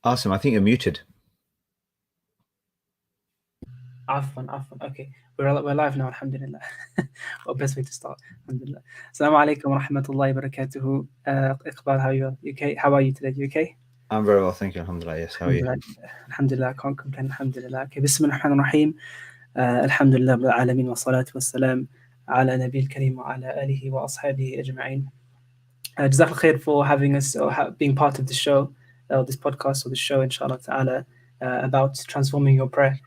Awesome. I think you're muted. Afwan. Okay, we're live now. Alhamdulillah. What best way to start? Alhamdulillah. Assalamu alaikum wa rahmatullahi wa barakatuhu. Iqbal, how are you? You okay? How are you today? You okay? I'm very well, thank you. Alhamdulillah. Yes. How are you? Alhamdulillah. Alhamdulillah. I can't complain. Alhamdulillah. Okay. Bismillah ar-Rahman ar-Rahim. Alhamdulillah bil alamin wa salatu wa salam ala nabil kareem wa ala alihi wa ashabihi ajma'in. Jazakallah khair for having us or being part of the show, this podcast or the show, inshallah ta'ala, about transforming your prayer.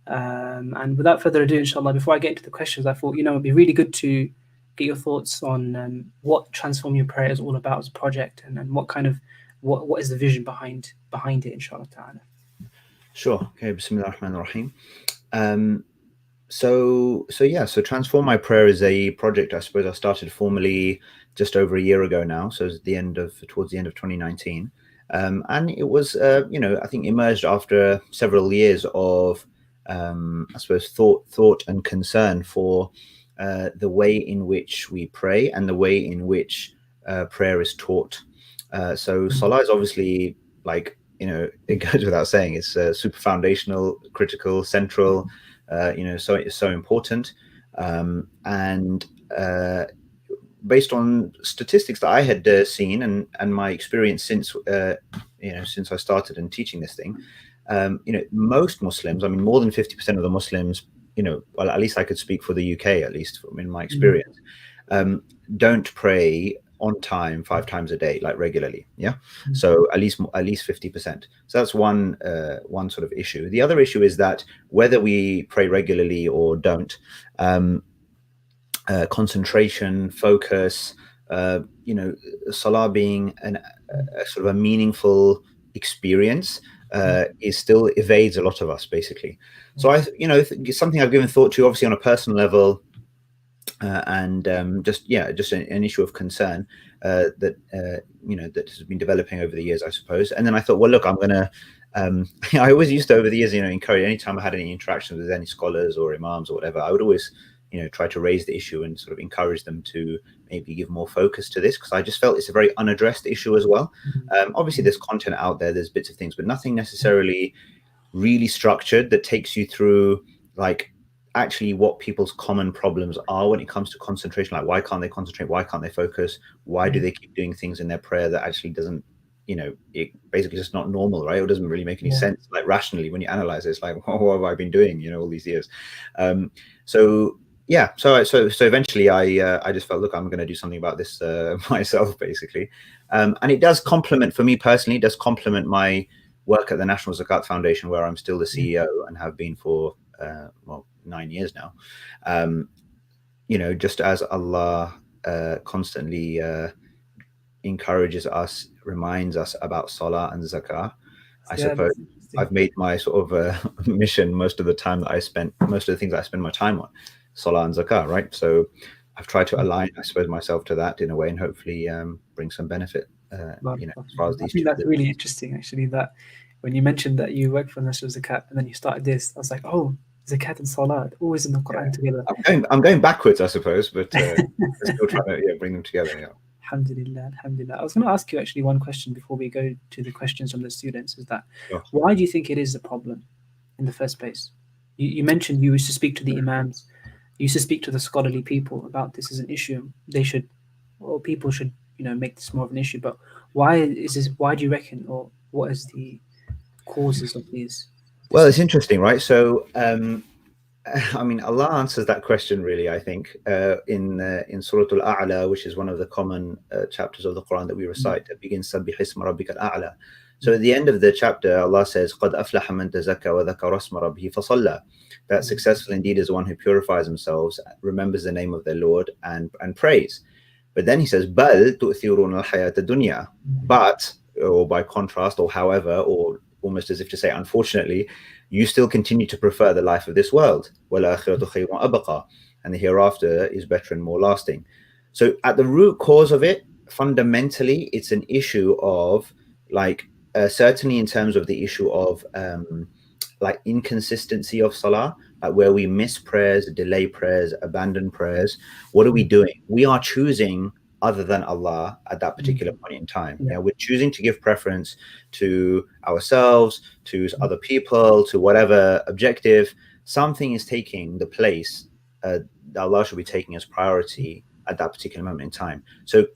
And without further ado, inshallah, before I get into the questions, I thought, it'd be really good to get your thoughts on what Transform Your Prayer is all about as a project, and what kind of what is the vision behind it, inshallah ta'ala. Sure. Okay. Bismillah ar-Rahman ar-Rahim. So Transform My Prayer is a project I suppose I started formally just over a year ago now. So it's towards the end of 2019. And it was, I think emerged after several years of, I suppose, thought and concern for the way in which we pray and the way in which prayer is taught. So Salah is obviously, like, it goes without saying, it's super foundational, critical, central, so it's so important. And based on statistics that I had seen and my experience since I started in teaching this thing, most Muslims, I mean, more than 50% of the Muslims, well, at least I could speak for the UK, at least in my experience, don't pray on time 5 times a day, like regularly. Yeah. So at least 50%. So that's one sort of issue. The other issue is that whether we pray regularly or don't, concentration, focus, Salah being a sort of a meaningful experience, is still evades a lot of us, basically. So it's something I've given thought to, obviously on a personal level, and just an issue of concern that has been developing over the years, I suppose. And then I thought, well, look, I'm gonna I always used to, over the years, encourage, anytime I had any interactions with any scholars or imams or whatever, I would always try to raise the issue and sort of encourage them to maybe give more focus to this, because I just felt it's a very unaddressed issue as well. Obviously there's content out there, there's bits of things, but nothing necessarily really structured that takes you through, like, actually what people's common problems are when it comes to concentration. Like, why can't they concentrate? Why can't they focus? Why do they keep doing things in their prayer that actually doesn't, it basically just not normal, right? It doesn't really make any sense, like, rationally, when you analyze it. It's like, what have I been doing, all these years? So eventually I just felt, look, I'm going to do something about this myself, basically. And it does complement, for me personally, it does complement my work at the National Zakat Foundation, where I'm still the CEO and have been for 9 years now. Just as Allah constantly encourages us, reminds us about Salah and Zakah, I suppose I've made my sort of mission most of the things that I spend my time on, Salah and Zakah, right? So I've tried to align, I suppose, myself to that in a way, and hopefully bring some benefit, as far as these. I think that's really interesting, actually, that when you mentioned that you worked for National Zakat and then you started this, I was like, oh, Zakat and Salah, always in the Qur'an together. I'm going backwards, I suppose, but still trying to bring them together. Yeah. Alhamdulillah, alhamdulillah. I was going to ask you actually one question before we go to the questions from the students, is that why do you think it is a problem in the first place? You mentioned you used to speak to the imams, you used to speak to the scholarly people about this as an issue. People should, make this more of an issue. But why is this? Why do you reckon, or what is the causes of these? Well, it's interesting, right? So, I mean, Allah answers that question, really, I think, in Surah Al-A'la, which is one of the common chapters of the Quran that we recite, that begins Sabbih isma rabbika al-a'la. So at the end of the chapter, Allah says, قَدْ أَفْلَحَ مَنْ تَزَكَّى وَذَكَرَ اسْمَ رَبِّهِ فَصَلَّى. That successful indeed is the one who purifies themselves, remembers the name of their Lord, and prays. But then he says, بَلْ تُؤْثِرُونَ الْحَيَاةَ الدُّنْيَا. But, or by contrast, or however, or almost as if to say, unfortunately, you still continue to prefer the life of this world. وَالْآخِرَةُ خَيْرٌ وَأَبْقَى. And the hereafter is better and more lasting. So at the root cause of it, fundamentally, it's an issue of, like, certainly in terms of the issue of like inconsistency of Salah, like where we miss prayers, delay prayers, abandon prayers. What are we doing? We are choosing other than Allah at that particular point in time. Yeah. Yeah, we're choosing to give preference to ourselves, to other people, to whatever objective. Something is taking the place that Allah should be taking as priority at that particular moment in time. So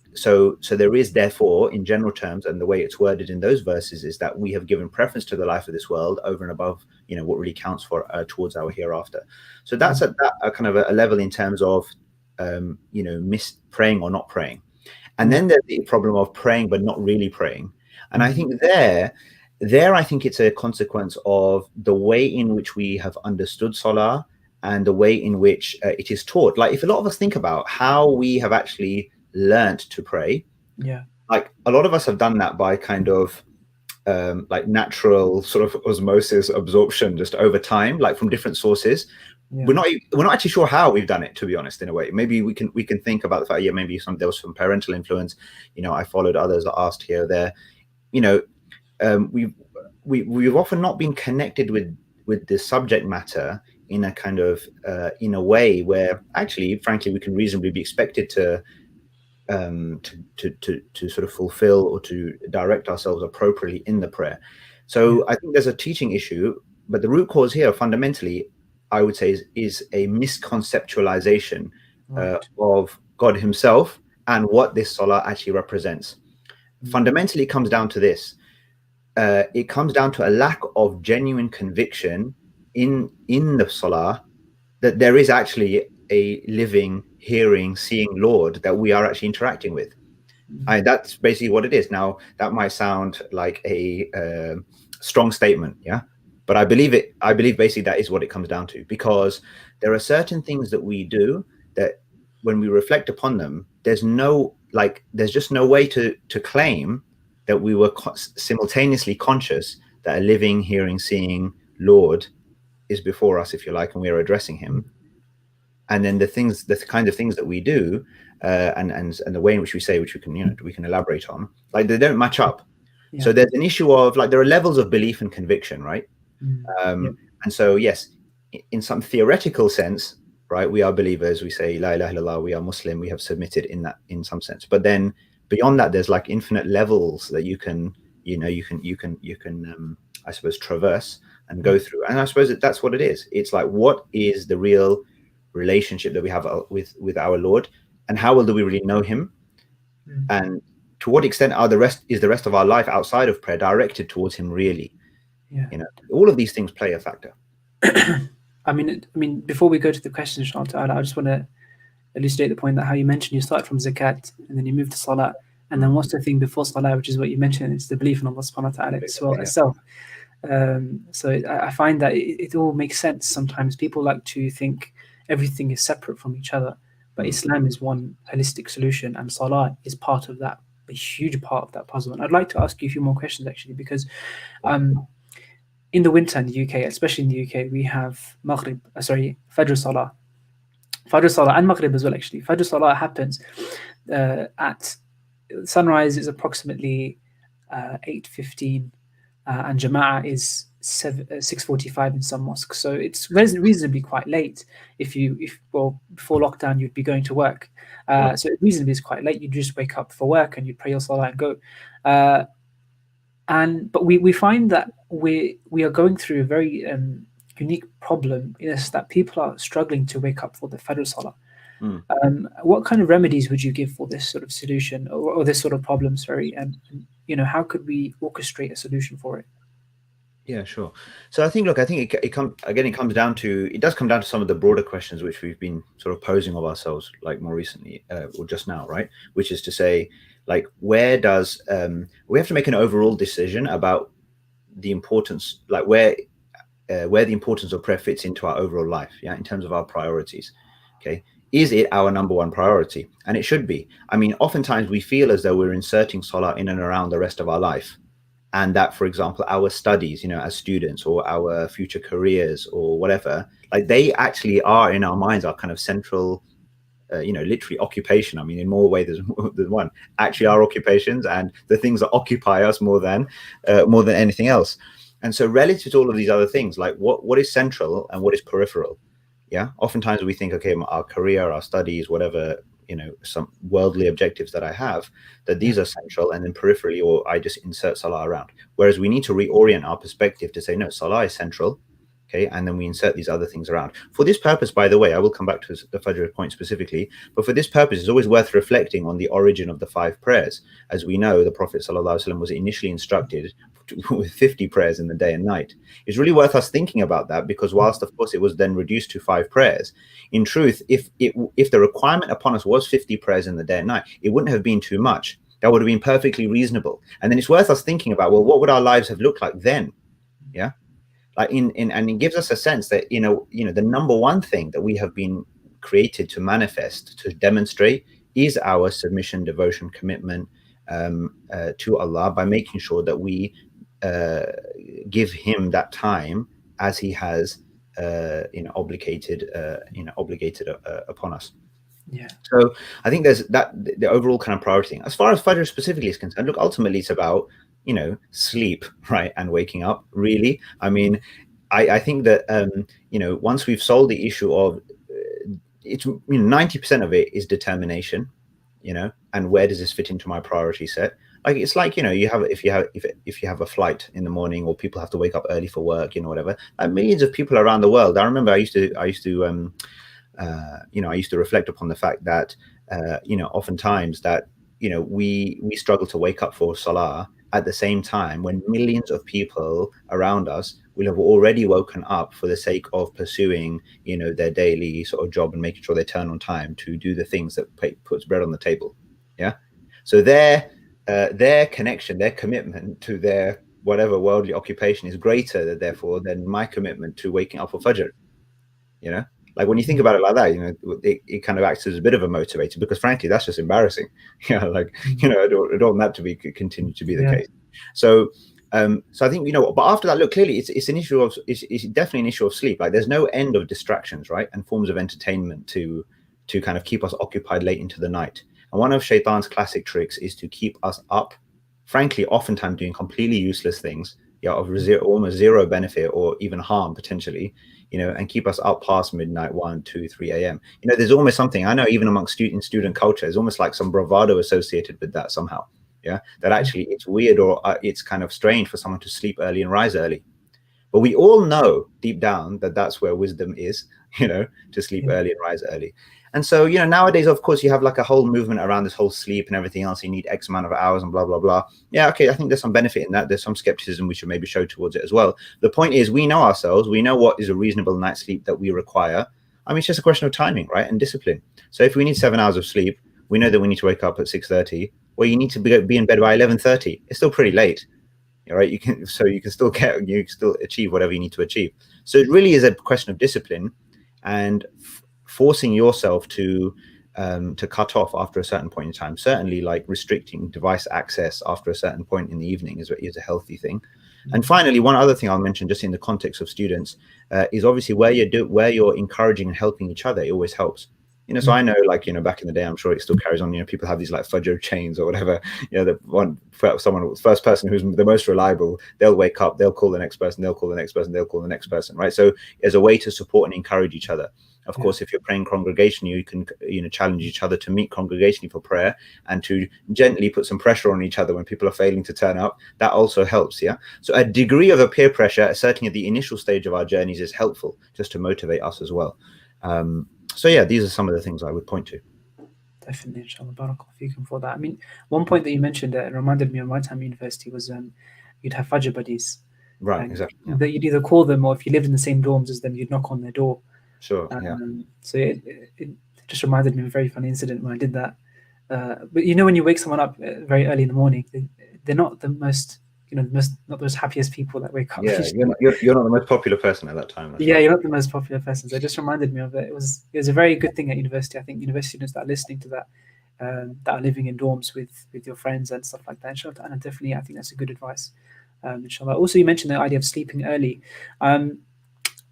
there is therefore, in general terms, and the way it's worded in those verses is that we have given preference to the life of this world over and above, what really counts for towards our hereafter. So that's at that kind of a level in terms of praying or not praying. And then there's the problem of praying but not really praying. And I think there I think it's a consequence of the way in which we have understood Salah and the way in which it is taught. Like, if a lot of us think about how we have actually learnt to pray, like a lot of us have done that by kind of like natural sort of osmosis absorption, just over time, like from different sources. We're not actually sure how we've done it, to be honest. In a way, maybe we can think about the fact, maybe there was some parental influence. I followed others that asked here or there. We've often not been connected with the subject matter in a kind of in a way where actually, frankly, we can reasonably be expected to sort of fulfill or to direct ourselves appropriately in the prayer. So I think there's a teaching issue, but the root cause here fundamentally, I would say, is a misconceptualization of God himself and what this Salah actually represents. Fundamentally, it comes down to this. It comes down to a lack of genuine conviction in the Salah that there is actually a living, hearing, seeing Lord that we are actually interacting with. That's basically what it is. Now, that might sound like a strong statement, but I believe basically that is what it comes down to, because there are certain things that we do that when we reflect upon them, there's just no way to claim that we were simultaneously conscious that a living, hearing, seeing Lord is before us, if you like, and we are addressing him. And then the kind of things that we do, and the way in which we say, which we can elaborate on, like, they don't match up. So there's an issue of, like, there are levels of belief and conviction, right? And so, yes, in some theoretical sense, right, we are believers. We say La ilaha illallah, we are Muslim. We have submitted in some sense. But then beyond that, there's like infinite levels that you can I suppose traverse and go through. And I suppose that's what it is. It's like, what is the real relationship that we have with our Lord, and how well do we really know him, and to what extent is the rest of our life outside of prayer directed towards him, really? All of these things play a factor. I mean, before we go to the question, inshallah, I just want to elucidate the point that how you mentioned you start from zakat and then you move to salah, and then what's the thing before salah, which is what you mentioned, it's the belief in Allah subhanahu wa ta'ala itself. So I find that it all makes sense. Sometimes people like to think everything is separate from each other, but Islam is one holistic solution, and Salah is part of that, a huge part of that puzzle. And I'd like to ask you a few more questions, actually, because in the winter in the UK, especially in the UK, we have Fajr Salah. Fajr Salah and Maghrib as well, actually. Fajr Salah happens at sunrise is approximately 8:15, and Jama'ah is 6:45 in some mosques. So it's reasonably quite late. If before lockdown you'd be going to work, so it reasonably is quite late. You just wake up for work and you pray your salah and go. But we find that we are going through a very unique problem, is that people are struggling to wake up for the Fajr Salah. What kind of remedies would you give for this sort of solution, or this sort of problem? And how could we orchestrate a solution for it? Yeah, sure. So I think it comes down to some of the broader questions which we've been sort of posing of ourselves, like more recently, or just now, right? Which is to say, like, where does we have to make an overall decision about the importance, like where the importance of prayer fits into our overall life, in terms of our priorities. Okay, is it our number one priority? And it should be. I mean, oftentimes we feel as though we're inserting salah in and around the rest of our life, and that, for example, our studies, as students, or our future careers, or whatever, like, they actually are, in our minds, our kind of central, literally occupation. I mean, in more ways than one, actually, our occupations and the things that occupy us more than anything else. And so, relative to all of these other things, like what is central and what is peripheral? Yeah, oftentimes we think, okay, our career, our studies, whatever, some worldly objectives that I have, that these are central, and then peripherally, or I just insert Salah around. Whereas we need to reorient our perspective to say, no, Salah is central. Okay, and then we insert these other things around. For this purpose, by the way, I will come back to the Fajr point specifically, but for this purpose, it's always worth reflecting on the origin of the 5 prayers. As we know, the Prophet ﷺ was initially instructed with 50 prayers in the day and night. It's really worth us thinking about that, because whilst, of course, it was then reduced to 5 prayers, in truth, if the requirement upon us was 50 prayers in the day and night, it wouldn't have been too much. That would have been perfectly reasonable. And then it's worth us thinking about, well, what would our lives have looked like then? Yeah. Like and it gives us a sense that the number one thing that we have been created to manifest, to demonstrate, is our submission, devotion, commitment to Allah, by making sure that we give Him that time as He has obligated upon us. Yeah. So I think there's that, the overall kind of priority thing. As far as Fajr specifically is concerned, look, ultimately it's about sleep, right, and waking up, really. I mean, I think that once we've solved the issue of it's 90% of it is determination, and where does this fit into my priority set? Like, it's like, if you have a flight in the morning, or people have to wake up early for work, whatever. Like, millions of people around the world. I remember I used to reflect upon the fact that oftentimes that we struggle to wake up for Salah at the same time when millions of people around us will have already woken up for the sake of pursuing their daily sort of job and making sure they turn on time to do the things that puts bread on the table. Yeah. So their connection, their commitment to their whatever worldly occupation is greater, therefore, than my commitment to waking up for Fajr. Like, when you think about it like that, it kind of acts as a bit of a motivator, because frankly, that's just embarrassing. I don't want that to continue to be the case. So I think, but after that, look, clearly it's an issue of, it's definitely an issue of sleep. Like, there's no end of distractions, right? And forms of entertainment to kind of keep us occupied late into the night. And one of Shaitan's classic tricks is to keep us up, frankly, oftentimes doing completely useless things, of almost zero benefit or even harm potentially, and keep us up past midnight, 1, 2, 3 a.m. There's almost something, I know, even amongst student culture, there's almost like some bravado associated with that somehow. Yeah, that actually it's weird, or it's kind of strange for someone to sleep early and rise early. But we all know deep down that that's where wisdom is, to sleep early and rise early. And so, nowadays, of course, you have like a whole movement around this whole sleep and everything else. You need X amount of hours and blah, blah, blah. Yeah, okay, I think there's some benefit in that. There's some skepticism we should maybe show towards it as well. The point is, we know ourselves. We know what is a reasonable night's sleep that we require. I mean, it's just a question of timing, right? And discipline. So if we need 7 hours of sleep, we know that we need to wake up at 6:30. Well, you need to be in bed by 11:30. It's still pretty late. Right? You can still achieve whatever you need to achieve. So it really is a question of discipline, and forcing yourself to cut off after a certain point in time. Certainly, like restricting device access after a certain point in the evening is a healthy thing. And finally, one other thing I'll mention, just in the context of students, is obviously where you're encouraging and helping each other, it always helps. So I know, like, back in the day, I'm sure it still carries on. People have these like Fajr chains or whatever. First person who's the most reliable, they'll wake up, they'll call the next person, they'll call the next person, they'll call the next person, right? So as a way to support and encourage each other. Of course, if you're praying congregation, you can challenge each other to meet congregationally for prayer, and to gently put some pressure on each other when people are failing to turn up. That also helps. Yeah. So a degree of a peer pressure, certainly at the initial stage of our journeys, is helpful, just to motivate us as well. So yeah, these are some of the things I would point to. Definitely, inshallah. Barakallahu feekum for that. I mean, one point that you mentioned that reminded me of my time at university was you'd have Fajr buddies. Right, exactly. Yeah. That you'd either call them, or if you lived in the same dorms as them, you'd knock on their door. Sure. Yeah. So it just reminded me of a very funny incident when I did that. But when you wake someone up very early in the morning, they're not the most, not those happiest people that wake up. Yeah, you're not the most popular person at that time. Yeah, right. You're not the most popular person. So it just reminded me of it. It was a very good thing at university. I think university students that are listening to that, that are living in dorms with your friends and stuff like that, inshallah, and definitely, I think that's a good advice. Inshallah. Also, you mentioned the idea of sleeping early.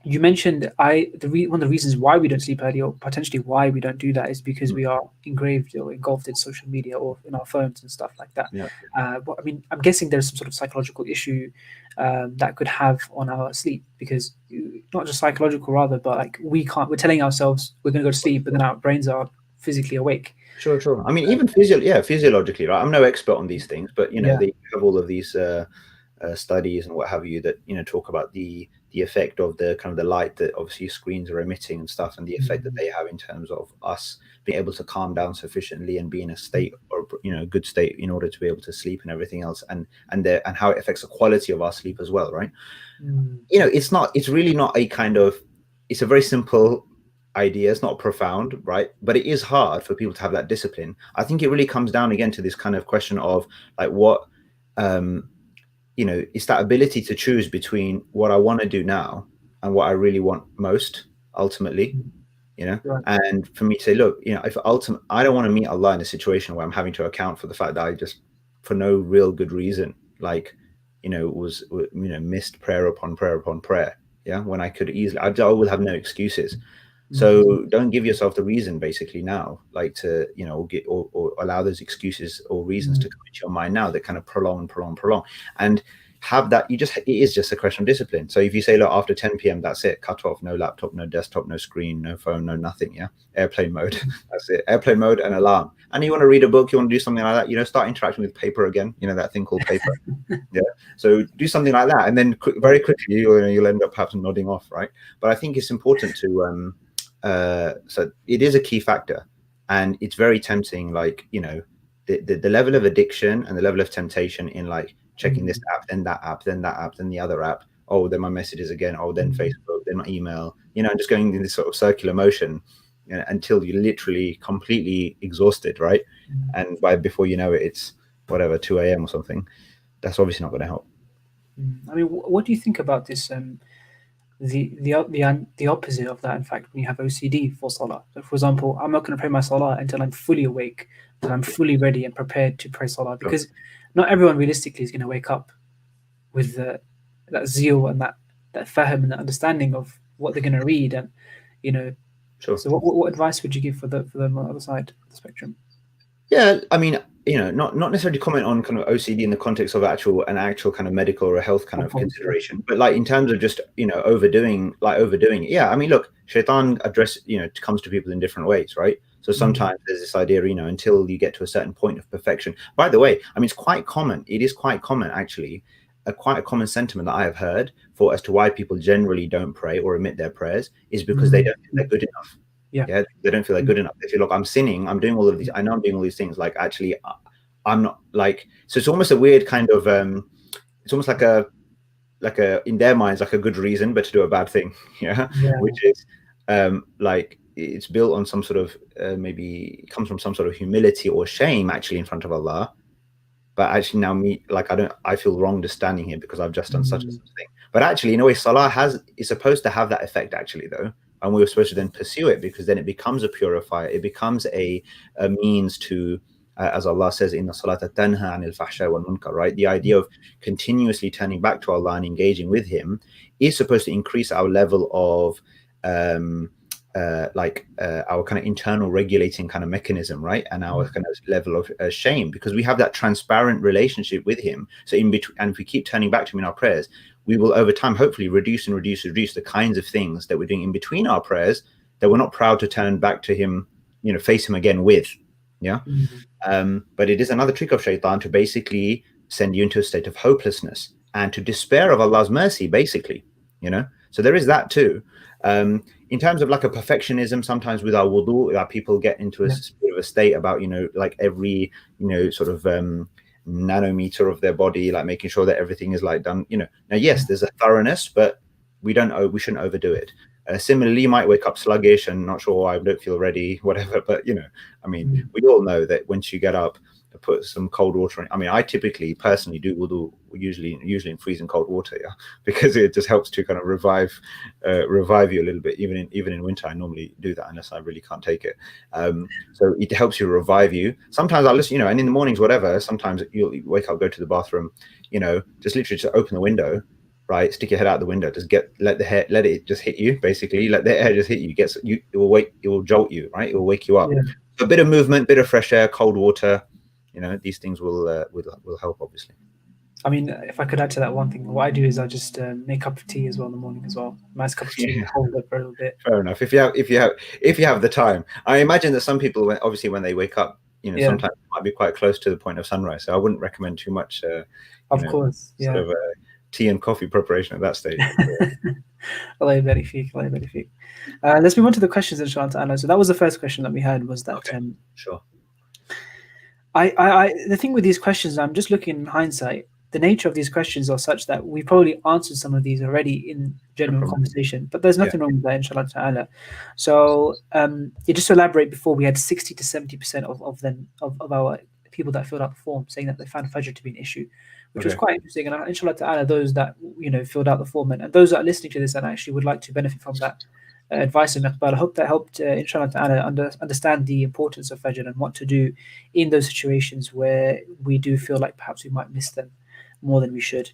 You mentioned one of the reasons why we don't sleep early, or potentially why we don't do that, is because we are engulfed in social media or in our phones and stuff like that. Yeah. But I mean, I'm guessing there's some sort of psychological issue that could have on our sleep, because not just psychological rather, but like we're telling ourselves we're going to go to sleep, but then our brains are physically awake. Sure. I mean, even physiologically, right? I'm no expert on these things, but Yeah. they have all of these studies and what have you that talk about the effect of the kind of the light that obviously screens are emitting and stuff, and the effect that they have in terms of us being able to calm down sufficiently and be in a state or good state in order to be able to sleep and everything else, and how it affects the quality of our sleep as well, right? It's really not a kind of, it's a very simple idea. It's not profound, right? But it is hard for people to have that discipline. I think it really comes down again to this kind of question of like what it's that ability to choose between what I want to do now and what I really want most ultimately. Right. And for me to say, look, if I don't want to meet Allah in a situation where I'm having to account for the fact that I just, for no real good reason, like, was, missed prayer upon prayer upon prayer. Yeah. When I could easily, I will have no excuses. So don't give yourself the reason basically now, like to, or allow those excuses or reasons to come into your mind now that kind of prolong. And have that, it is just a question of discipline. So if you say, look, after 10 p.m, that's it, cut off, no laptop, no desktop, no screen, no phone, no nothing. Yeah. Airplane mode. That's it. Airplane mode and alarm. And you want to read a book, you want to do something like that, start interacting with paper again, that thing called paper. Yeah. So do something like that. And then very quickly, you'll end up perhaps nodding off. Right. But I think it's important to, so it is a key factor, and it's very tempting, like the level of addiction and the level of temptation in like checking this app, then that app, then that app, then the other app, oh then my messages again, oh then Facebook, then my email, just going in this sort of circular motion until you're literally completely exhausted, right? And before you know it, it's whatever 2 a.m. or something. That's obviously not going to help. I mean, what do you think about this? The opposite of that, in fact, when you have OCD for Salah. So, for example, I'm not going to pray my Salah until I'm fully awake, and I'm fully ready and prepared to pray Salah, because not everyone realistically is going to wake up with that zeal and that fahm and that understanding of what they're going to read, and Sure. So what advice would you give for them on the other side of the spectrum? Yeah, I mean, not necessarily comment on kind of OCD in the context of an actual kind of medical or a health kind of consideration, but like in terms of just overdoing it. Yeah, I mean, look, shaitan comes to people in different ways, right? So sometimes there's this idea, until you get to a certain point of perfection. By the way, I mean, it's quite common. It is quite common, actually, quite a common sentiment that I have heard as to why people generally don't pray or omit their prayers is because they don't think they're good enough. Yeah, they don't feel they're good enough. They feel, look, I'm sinning, I'm doing all of these, I know I'm doing all these things, like actually I'm not, like, so it's almost a weird kind of it's almost like a in their minds like a good reason but to do a bad thing. Yeah. Which is like it's built on some sort of maybe it comes from some sort of humility or shame actually in front of Allah, but actually now I feel wrong just standing here because I've just done such and such thing. But actually, in a way, Salah is supposed to have that effect actually, though. And we were supposed to then pursue it, because then it becomes a purifier. It becomes a means to, as Allah says, in the Salat tanha anil fahsha wal munkar, right? The idea of continuously turning back to Allah and engaging with Him is supposed to increase our level of our kind of internal regulating kind of mechanism, right? And our kind of level of shame, because we have that transparent relationship with Him. So in between, and if we keep turning back to Him in our prayers, we will over time hopefully reduce the kinds of things that we're doing in between our prayers that we're not proud to turn back to Him, face Him again with. Yeah. But it is another trick of shaitan to basically send you into a state of hopelessness and to despair of Allah's mercy, basically. So there is that too. In terms of like a perfectionism, sometimes with our wudu, people get into a bit of a state about, like every, sort of nanometer of their body, like making sure that everything is like done, now, yes, there's a thoroughness, but we shouldn't overdo it. Similarly, you might wake up sluggish and not sure why, I don't feel ready, whatever. But, I mean, we all know that once you get up, put some cold water in. I mean, I typically personally do wudu usually in freezing cold water, yeah, because it just helps to kind of revive you a little bit. Even in winter, I normally do that unless I really can't take it. So it helps you revive you. Sometimes I listen, and in the mornings, whatever. Sometimes you'll wake up, go to the bathroom, just literally just open the window, right? Stick your head out the window. Just let it just hit you. Basically, let the air just hit you. It will jolt you, right? It will wake you up. Yeah. So a bit of movement, bit of fresh air, cold water. These things will help, obviously. I mean, if I could add to that one thing, what I do is I just make a cup of tea as well in the morning as well. Nice cup of tea, Yeah, hold it for a little bit. fair enough. If you have the time, I imagine that some people, obviously, when they wake up, Yeah, sometimes it might be quite close to the point of sunrise. So I wouldn't recommend too much, of course. sort Yeah. of tea and coffee preparation at that stage. Allah yabarik feek, Allah yabarik feek. Let's move on to the questions, inshallah ta'ala. So that was the first question that we had, was that Okay, sure. the thing with these questions, I'm just looking in hindsight, the nature of these questions are such that we probably answered some of these already in No genuine problem. conversation, but there's Yeah. nothing wrong with that, inshallah ta'ala. So, yeah, just to elaborate, before we had 60 to 70% of them, of our people that filled out the form saying that they found Fajr to be an issue, which was Okay. quite interesting. And inshallah ta'ala, those that, filled out the form, and those that are listening to this and actually would like to benefit from that advice of Iqbal, I hope that helped, inshallah ta'ala, understand the importance of Fajr and what to do in those situations where we do feel like perhaps we might miss them more than we should.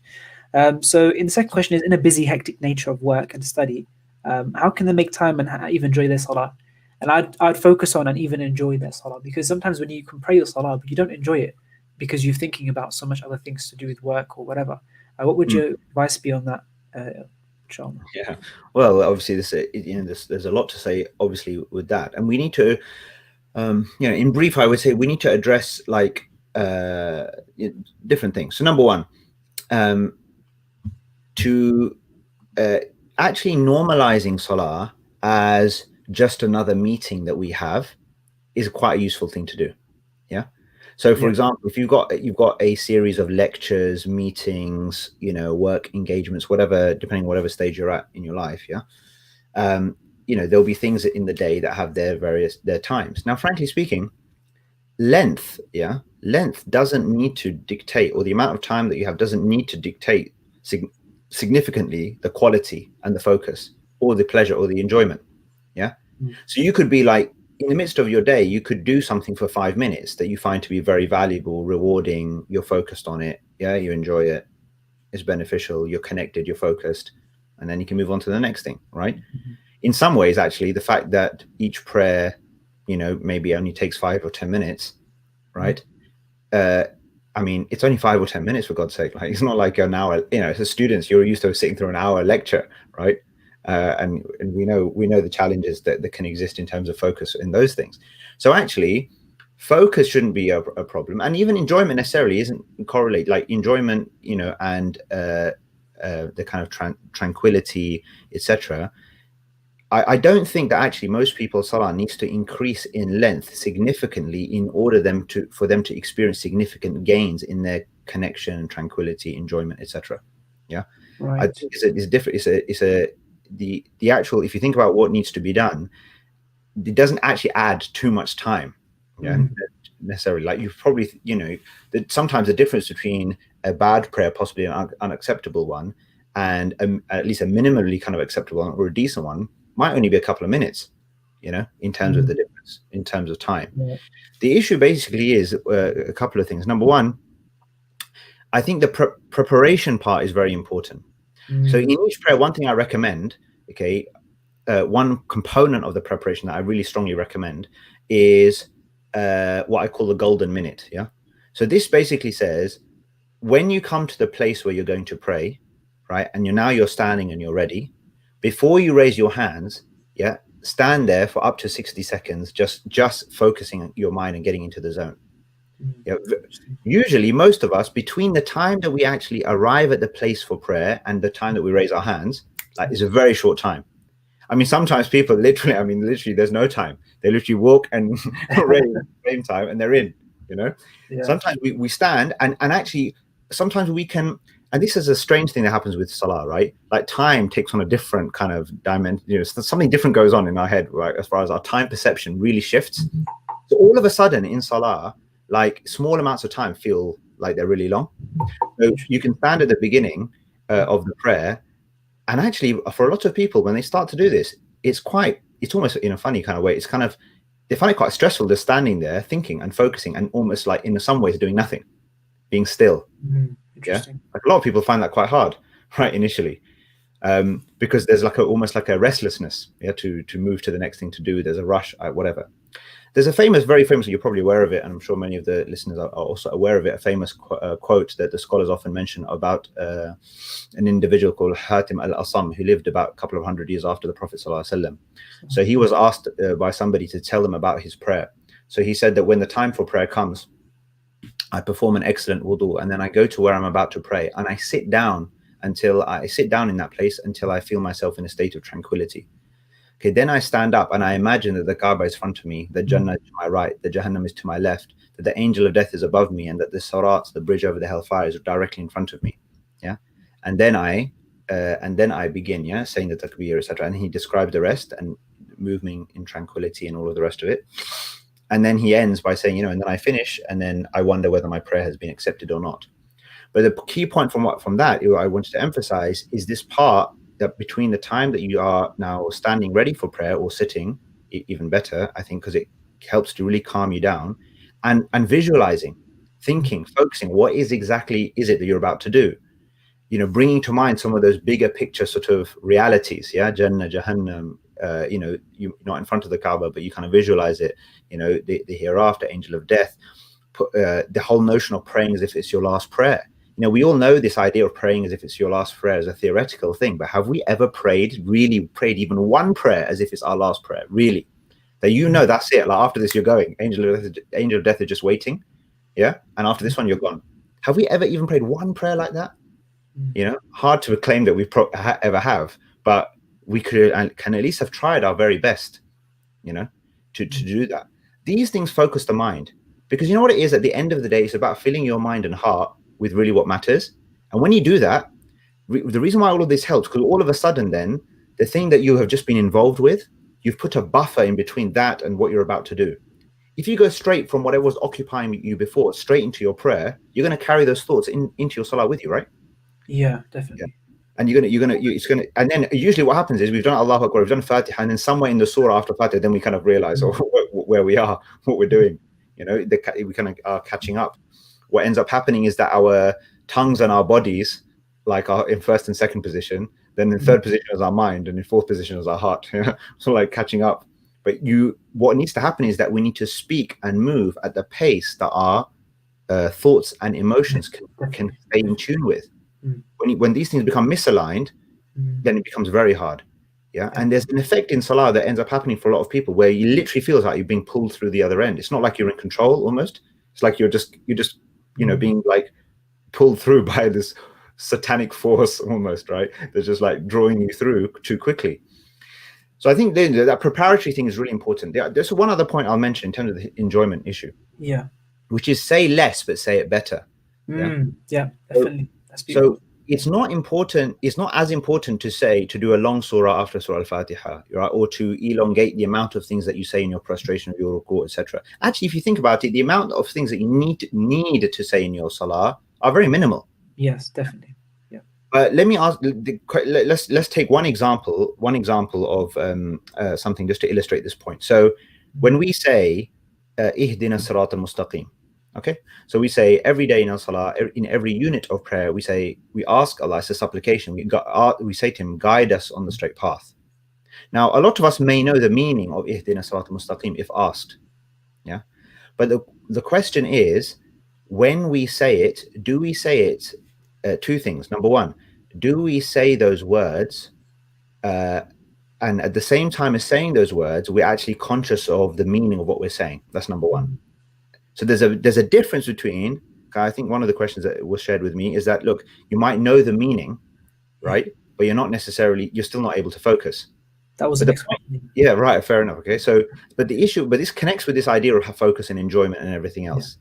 So, in the second question is, in a busy, hectic nature of work and study, how can they make time and even enjoy their salah? And I'd focus on and even enjoy their salah, because sometimes when you can pray your salah, but you don't enjoy it because you're thinking about so much other things to do with work or whatever. What would Mm. your advice be on that, Inshallah? Yeah. Well, obviously, there's a lot to say, obviously, with that, and we need to, in brief, I would say we need to address like different things. So, number one, to actually normalizing Salah as just another meeting that we have is quite a useful thing to do. Yeah. So, for Yeah. example, if you've got a series of lectures, meetings, work engagements, whatever, depending on whatever stage you're at in your life, yeah, there'll be things in the day that have their times. Now, frankly speaking, length doesn't need to dictate, or the amount of time that you have doesn't need to dictate significantly the quality and the focus, or the pleasure, or the enjoyment. Yeah. So you could be like, in the midst of your day, you could do something for 5 minutes that you find to be very valuable, rewarding, you're focused on it, yeah, you enjoy it, it's beneficial, you're connected, you're focused, and then you can move on to the next thing, right? In some ways, actually, the fact that each prayer, maybe only takes 5 or 10 minutes, right? I mean, it's only 5 or 10 minutes, for God's sake. Like, it's not like an hour, as students, you're used to sitting through an hour lecture, right? And we know the challenges that can exist in terms of focus in those things. So actually, focus shouldn't be a problem, and even enjoyment necessarily isn't correlate. Like enjoyment, and the kind of tranquility, etc. I don't think that actually most people's salah needs to increase in length significantly in order for them to experience significant gains in their connection, tranquility, enjoyment, etc. Yeah, I Right. think it's different. The actual, if you think about what needs to be done, it doesn't actually add too much time. Yeah, necessarily. Like you've probably, that sometimes the difference between a bad prayer, possibly an unacceptable one, and at least a minimally kind of acceptable one or a decent one, might only be a couple of minutes, in terms of the difference, in terms of time. Yeah. The issue basically is a couple of things. Number one, I think the preparation part is very important. So in each prayer, one thing I recommend, okay, one component of the preparation that I really strongly recommend is what I call the golden minute. Yeah. So this basically says, when you come to the place where you're going to pray, right, and you're standing and you're ready, before you raise your hands, yeah, stand there for up to 60 seconds, just focusing your mind and getting into the zone. Yeah. Usually, most of us, between the time that we actually arrive at the place for prayer and the time that we raise our hands, like, is a very short time. I mean, sometimes people literally, there's no time. They literally walk and raise at the same time, and they're in. Yeah. Sometimes we stand, and actually, sometimes we can. And this is a strange thing that happens with Salah, right? Like time takes on a different kind of dimension. Something different goes on in our head, right? As far as our time perception really shifts. So all of a sudden in Salah, like small amounts of time feel like they're really long. So you can stand at the beginning of the prayer, and actually for a lot of people, when they start to do this, it's almost in a funny kind of way. It's kind of, they find it quite stressful just standing there thinking and focusing and almost like in some ways doing nothing, being still. Yeah, like a lot of people find that quite hard, right, initially, because there's like almost like a restlessness, yeah, to move to the next thing to do. There's a rush, whatever. There's a famous, very famous, you're probably aware of it, and I'm sure many of the listeners are also aware of it, a famous quote that the scholars often mention about an individual called Hatim al-Asam, who lived about a couple of hundred years after the Prophet ﷺ. So he was asked by somebody to tell him about his prayer. So he said that when the time for prayer comes, I perform an excellent wudu, and then I go to where I'm about to pray, and I sit down in that place until I feel myself in a state of tranquility. Okay, then I stand up and I imagine that the Kaaba is in front of me, the Jannah is to my right, the Jahannam is to my left, that the angel of death is above me, and that the Salat, the bridge over the hellfire, is directly in front of me. Yeah, and then I begin, saying the takbir, etc. And he describes the rest and moving in tranquility and all of the rest of it. And then he ends by saying, and then I finish, and then I wonder whether my prayer has been accepted or not. But the key point from that I wanted to emphasize is this part that between the time that you are now standing ready for prayer or sitting, even better, I think, because it helps to really calm you down, and visualizing, thinking, focusing, what exactly is it that you're about to do? Bringing to mind some of those bigger picture sort of realities, Jannah, Jahannam, you're not in front of the Kaaba, but you kind of visualize it, the hereafter, angel of death, the whole notion of praying as if it's your last prayer. We all know this idea of praying as if it's your last prayer is a theoretical thing, but have we ever really prayed even one prayer as if it's our last prayer, really? That that's it, like after this you're going, angel of death is just waiting, and after this one you're gone. Have we ever even prayed one prayer like that? Hard to claim that we ever have, but we could and can at least have tried our very best, to do that. These things focus the mind, because you know what it is, at the end of the day, it's about filling your mind and heart with really what matters. And when you do that, the reason why all of this helps, because all of a sudden then the thing that you have just been involved with, you've put a buffer in between that and what you're about to do. If you go straight from whatever was occupying you before straight into your prayer, you're going to carry those thoughts into your salah with you, right? Yeah, definitely. And and then usually what happens is we've done Allahu Akbar, we've done Fatiha, and then somewhere in the surah after Fatiha, then we kind of realize where we are, what we're doing. We kind of are catching up. What ends up happening is that our tongues and our bodies, like, are in first and second position. Then in third position is our mind, and in fourth position is our heart. So like catching up. But what needs to happen is that we need to speak and move at the pace that our thoughts and emotions can stay in tune with. When these things become misaligned, then it becomes very hard. And there's an effect in salah that ends up happening for a lot of people where you literally feel like you're being pulled through the other end. It's not like you're in control almost. It's like you're just being like pulled through by this satanic force almost, right? They're just like drawing you through too quickly. So I think that preparatory thing is really important. There's one other point I'll mention in terms of the enjoyment issue, which is say less but say it better. Yeah, definitely. So it's not as important to do a long surah after Surah Al-Fatiha, right? Or to elongate the amount of things that you say in your prostration, of your ruku', etc. Actually, if you think about it, the amount of things that you need to say in your salah are very minimal. Yes, definitely. Yeah. Let me ask. Let's take one example of something just to illustrate this point. So when we say "Ihdina Salat al-Mustaqim," okay, so we say every day in our salah, in every unit of prayer, we ask Allah, it's a supplication. We say to Him, guide us on the straight path. Now, a lot of us may know the meaning of Ihdina Salat al-Mustaqim if asked, but the question is, when we say it, do we say it? Two things. Number one, do we say those words, and at the same time as saying those words, we're actually conscious of the meaning of what we're saying? That's number one. So there's a difference between, I think one of the questions that was shared with me is that, look, you might know the meaning, right? But you're still not able to focus. That was the next point. Yeah, right, fair enough. Okay, so, but this connects with this idea of focus and enjoyment and everything else.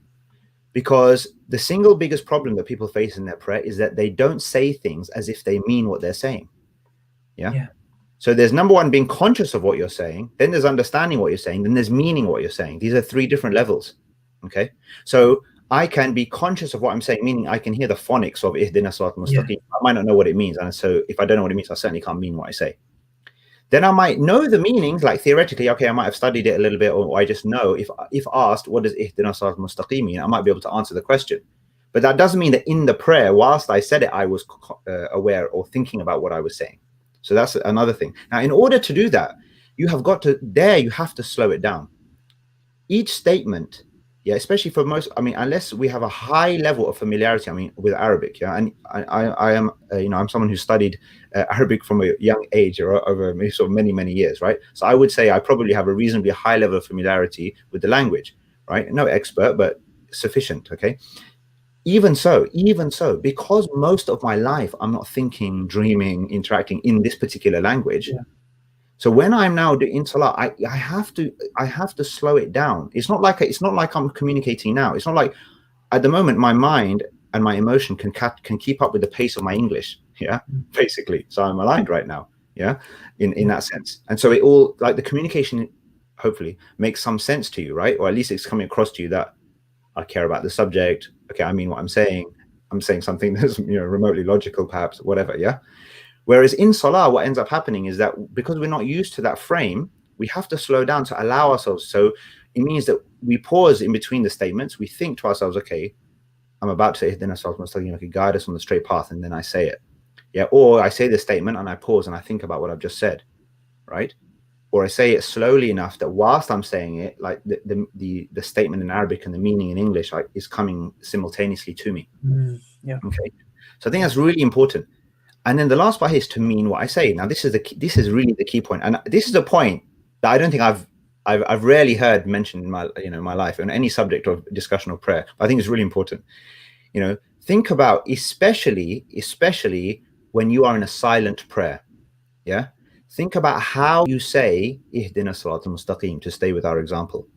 Because the single biggest problem that people face in their prayer is that they don't say things as if they mean what they're saying. So there's number one, being conscious of what you're saying, then there's understanding what you're saying, then there's meaning what you're saying. These are three different levels. Okay, so I can be conscious of what I'm saying, meaning I can hear the phonics of Ihdina Salat al-Mustaqim. I might not know what it means, and so if I don't know what it means, I certainly can't mean what I say. Then I might know the meanings, like theoretically, okay, I might have studied it a little bit, or I just know, if asked, what does Ihdina Salat al-Mustaqim mean, I might be able to answer the question. But that doesn't mean that in the prayer, whilst I said it, I was aware or thinking about what I was saying. So that's another thing. Now, in order to do that, you have to slow it down. each statement, yeah, especially for most, I mean, unless we have a high level of familiarity, I mean, with Arabic, yeah, and I am, I'm someone who studied Arabic from a young age or over sort of many years, right? So I would say I probably have a reasonably high level of familiarity with the language, right? No expert, but sufficient, okay? Even so, because most of my life I'm not thinking, dreaming, interacting in this particular language. Yeah. So when I'm now in Salah, I have to slow it down. It's not like I'm communicating now. It's not like at the moment my mind and my emotion can keep up with the pace of my English. Yeah, basically. So I'm aligned right now. Yeah, in that sense. And so it all, like, the communication hopefully makes some sense to you, right? Or at least it's coming across to you that I care about the subject. Okay, I mean what I'm saying. I'm saying something that's remotely logical, perhaps, whatever. Yeah. Whereas in Salah, what ends up happening is that because we're not used to that frame, we have to slow down to allow ourselves. So it means that we pause in between the statements. We think to ourselves, okay, I'm about to say, then I start studying, okay, guide us on the straight path, and then I say it. Yeah. Or I say the statement and I pause and I think about what I've just said, right? Or I say it slowly enough that whilst I'm saying it, like the statement in Arabic and the meaning in English, like, is coming simultaneously to me. Yeah. Okay. So I think that's really important. And then the last part is to mean what I say. Now, this is really the key point, and this is a point that I don't think I've rarely heard mentioned in my life on any subject of discussion of prayer. But I think it's really important. Think about, especially when you are in a silent prayer. Yeah, think about how you say "Ihdina Salat al-Mustaqim," to stay with our example.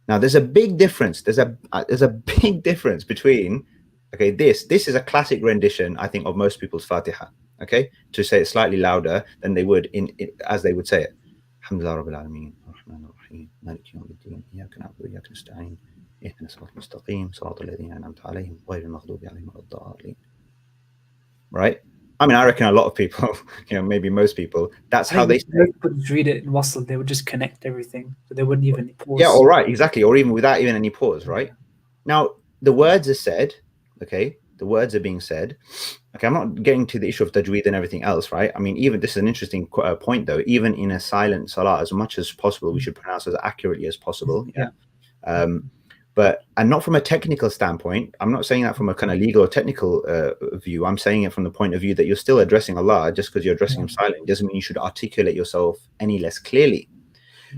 Now, there's a big difference. There's a big difference between, okay, this is a classic rendition, I think, of most people's Fatiha, okay, to say it slightly louder than they would as they would say it. Alhamdulillah Rabbil Alameen, Ar-Rahman Ar-Rahim, Maliki Yawmiddin, Iyyaka na'budu wa iyyaka nasta'in, Ihdina Siratal Mustaqim, Siratal Ladhina An'amta Alayhim, Ghayril Maghdubi Alayhim Waladdallin. Right? I mean, I reckon a lot of people, maybe most people, that's how they say it. Most people just read it in wasl, they would just connect everything, so they wouldn't even pause. Yeah, all right, exactly, or even without even any pause, right? Now, the words are said, okay? The words are being said. Okay, I'm not getting to the issue of tajweed and everything else, right? I mean, even this is an interesting point, though. Even in a silent salah, as much as possible, we should pronounce as accurately as possible. Yeah. And not from a technical standpoint. I'm not saying that from a kind of legal or technical view. I'm saying it from the point of view that you're still addressing Allah. Just because you're addressing Him silent doesn't mean you should articulate yourself any less clearly.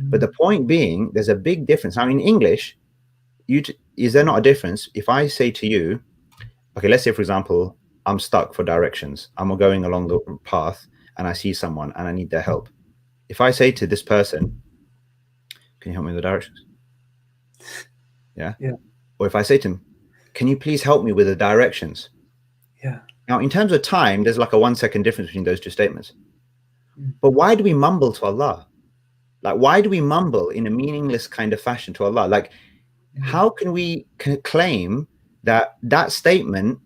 But the point being, there's a big difference. Now, in English, is there not a difference if I say to you, okay, let's say, for example, I'm stuck for directions. I'm going along the path and I see someone and I need their help. If I say to this person, can you help me with the directions? Yeah. Or if I say to him, can you please help me with the directions? Yeah. Now, in terms of time, there's like a 1 second difference between those two statements. But why do we mumble to Allah? Like, why do we mumble in a meaningless kind of fashion to Allah? Like, how can we claim that statement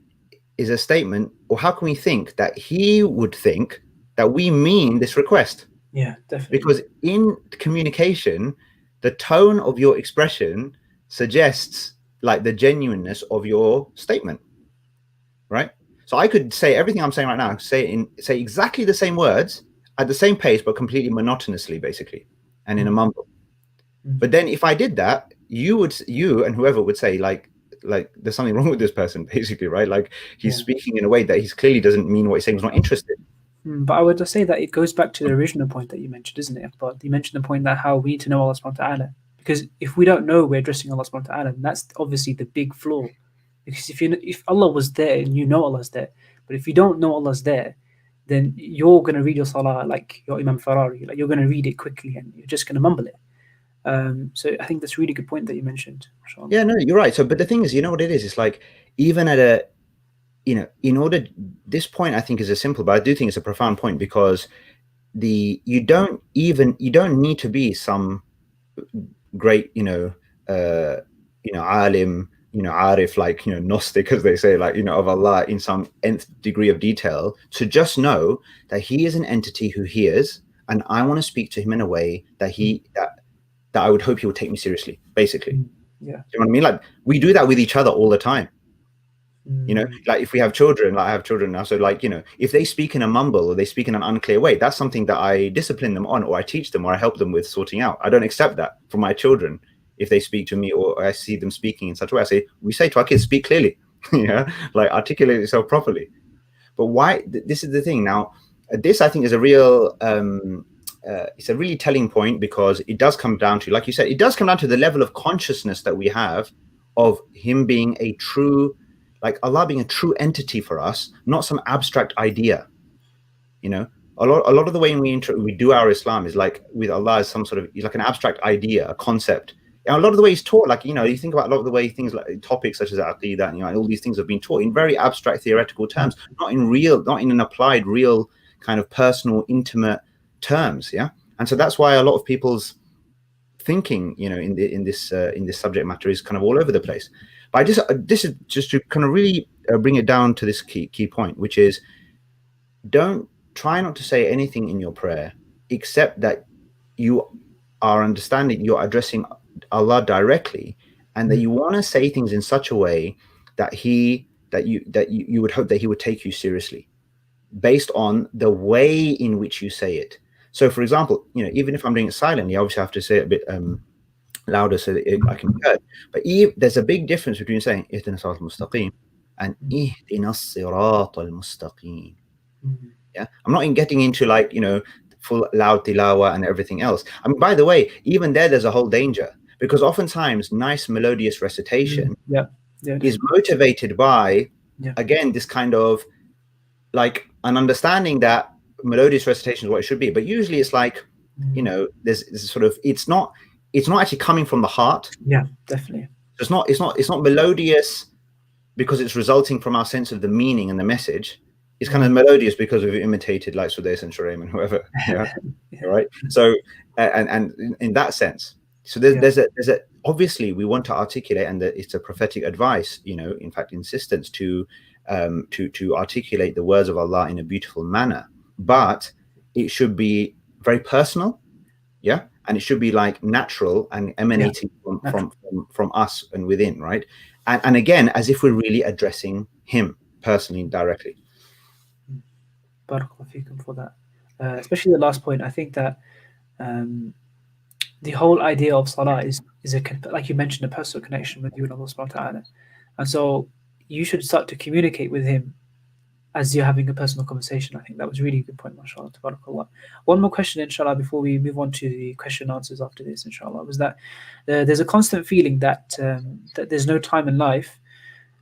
is a statement, or how can we think that He would think that we mean this request? Yeah, definitely. Because in communication, the tone of your expression suggests like the genuineness of your statement, right? So I could say everything I'm saying right now, say exactly the same words at the same pace, but completely monotonously, basically, and in a mumble. But then if I did that, you and whoever would say like there's something wrong with this person, basically, right? Like, he's speaking in a way that he clearly doesn't mean what he's saying. He's not interested. But I would just say that it goes back to the original point that you mentioned, isn't it? But you mentioned the point that how we need to know Allah subhanahu wa ta'ala. Because if we don't know we're addressing Allah subhanahu wa ta'ala, then that's obviously the big flaw. Because if Allah was there and you know Allah's there, but if you don't know Allah's there, then you're going to read your salah like your Imam Ferrari. Like, you're going to read it quickly and you're just going to mumble it. So I think that's a really good point that you mentioned. Yeah, no, you're right. So, but the thing is, you know what it is? It's like, even at a, in order, this point I think is a simple, but I do think it's a profound point, because you don't need to be some great, alim, arif, like, Gnostic, as they say, like, of Allah in some nth degree of detail, to just know that He is an entity who hears, and I want to speak to Him in a way that that I would hope He would take me seriously, basically. Yeah. Do you know what I mean? Like, we do that with each other all the time. Like, if we have children, like I have children now, so like, if they speak in a mumble or they speak in an unclear way, that's something that I discipline them on, or I teach them, or I help them with sorting out. I don't accept that from my children. if they speak to me or I see them speaking in such a way, I say, we say to our kids, speak clearly, yeah, like articulate yourself properly. But why? This is the thing. Now, this I think is a real, it's a really telling point, because it does come down to, like you said, it does come down to the level of consciousness that we have of him being a true, like Allah being a true entity for us, not some abstract idea. You know, a lot of the way we do our Islam is like with Allah is some sort of, like an abstract idea, a concept. And a lot of the way he's taught, like, you know, you think about a lot of the way things like topics such as Aqidah, you know, all these things have been taught in very abstract theoretical terms, not in an applied, real kind of personal, intimate terms. Yeah. And so that's why a lot of people's thinking, you know, in this subject matter is kind of all over the place. But this is just to kind of really bring it down to this key point, which is, try not to say anything in your prayer except that you are understanding, you're addressing Allah directly, and that you want to say things in such a way that you would hope that he would take you seriously, based on the way in which you say it. So, for example, you know, even if I'm doing it silently, obviously I have to say it a bit louder so that I can be heard. But there's a big difference between saying "Ihdinas siratal mustaqim" and "Ihdinas siratal mustaqim." Yeah, I'm not getting into, like, you know, full loud tilawa and everything else. I mean, by the way, even there's a whole danger, because oftentimes nice melodious recitation is motivated by, again, this kind of like an understanding that melodious recitation is what it should be. But usually it's like, you know, there's sort of, it's not actually coming from the heart. Yeah, definitely. It's not melodious because it's resulting from our sense of the meaning and the message. It's kind of melodious because we've imitated like Sudeis and Shuraim and whoever. Yeah. Right. So, and in that sense, so there's a obviously we want to articulate, and that it's a prophetic advice, you know, in fact, insistence to articulate the words of Allah in a beautiful manner, but it should be very personal. Yeah. And it should be like natural and emanating from us and within. Right. And again, as if we're really addressing him personally, directly. Barakallahu feekum for that. Especially the last point. I think that the whole idea of Salah is like you mentioned, a personal connection with you and Allah subhanahu wa ta'ala. And so you should start to communicate with him as you're having a personal conversation. I think that was really a good point, mashallah, tabarakallah. One more question, inshallah, before we move on to the question and answers after this, inshallah, was that there's a constant feeling that that there's no time in life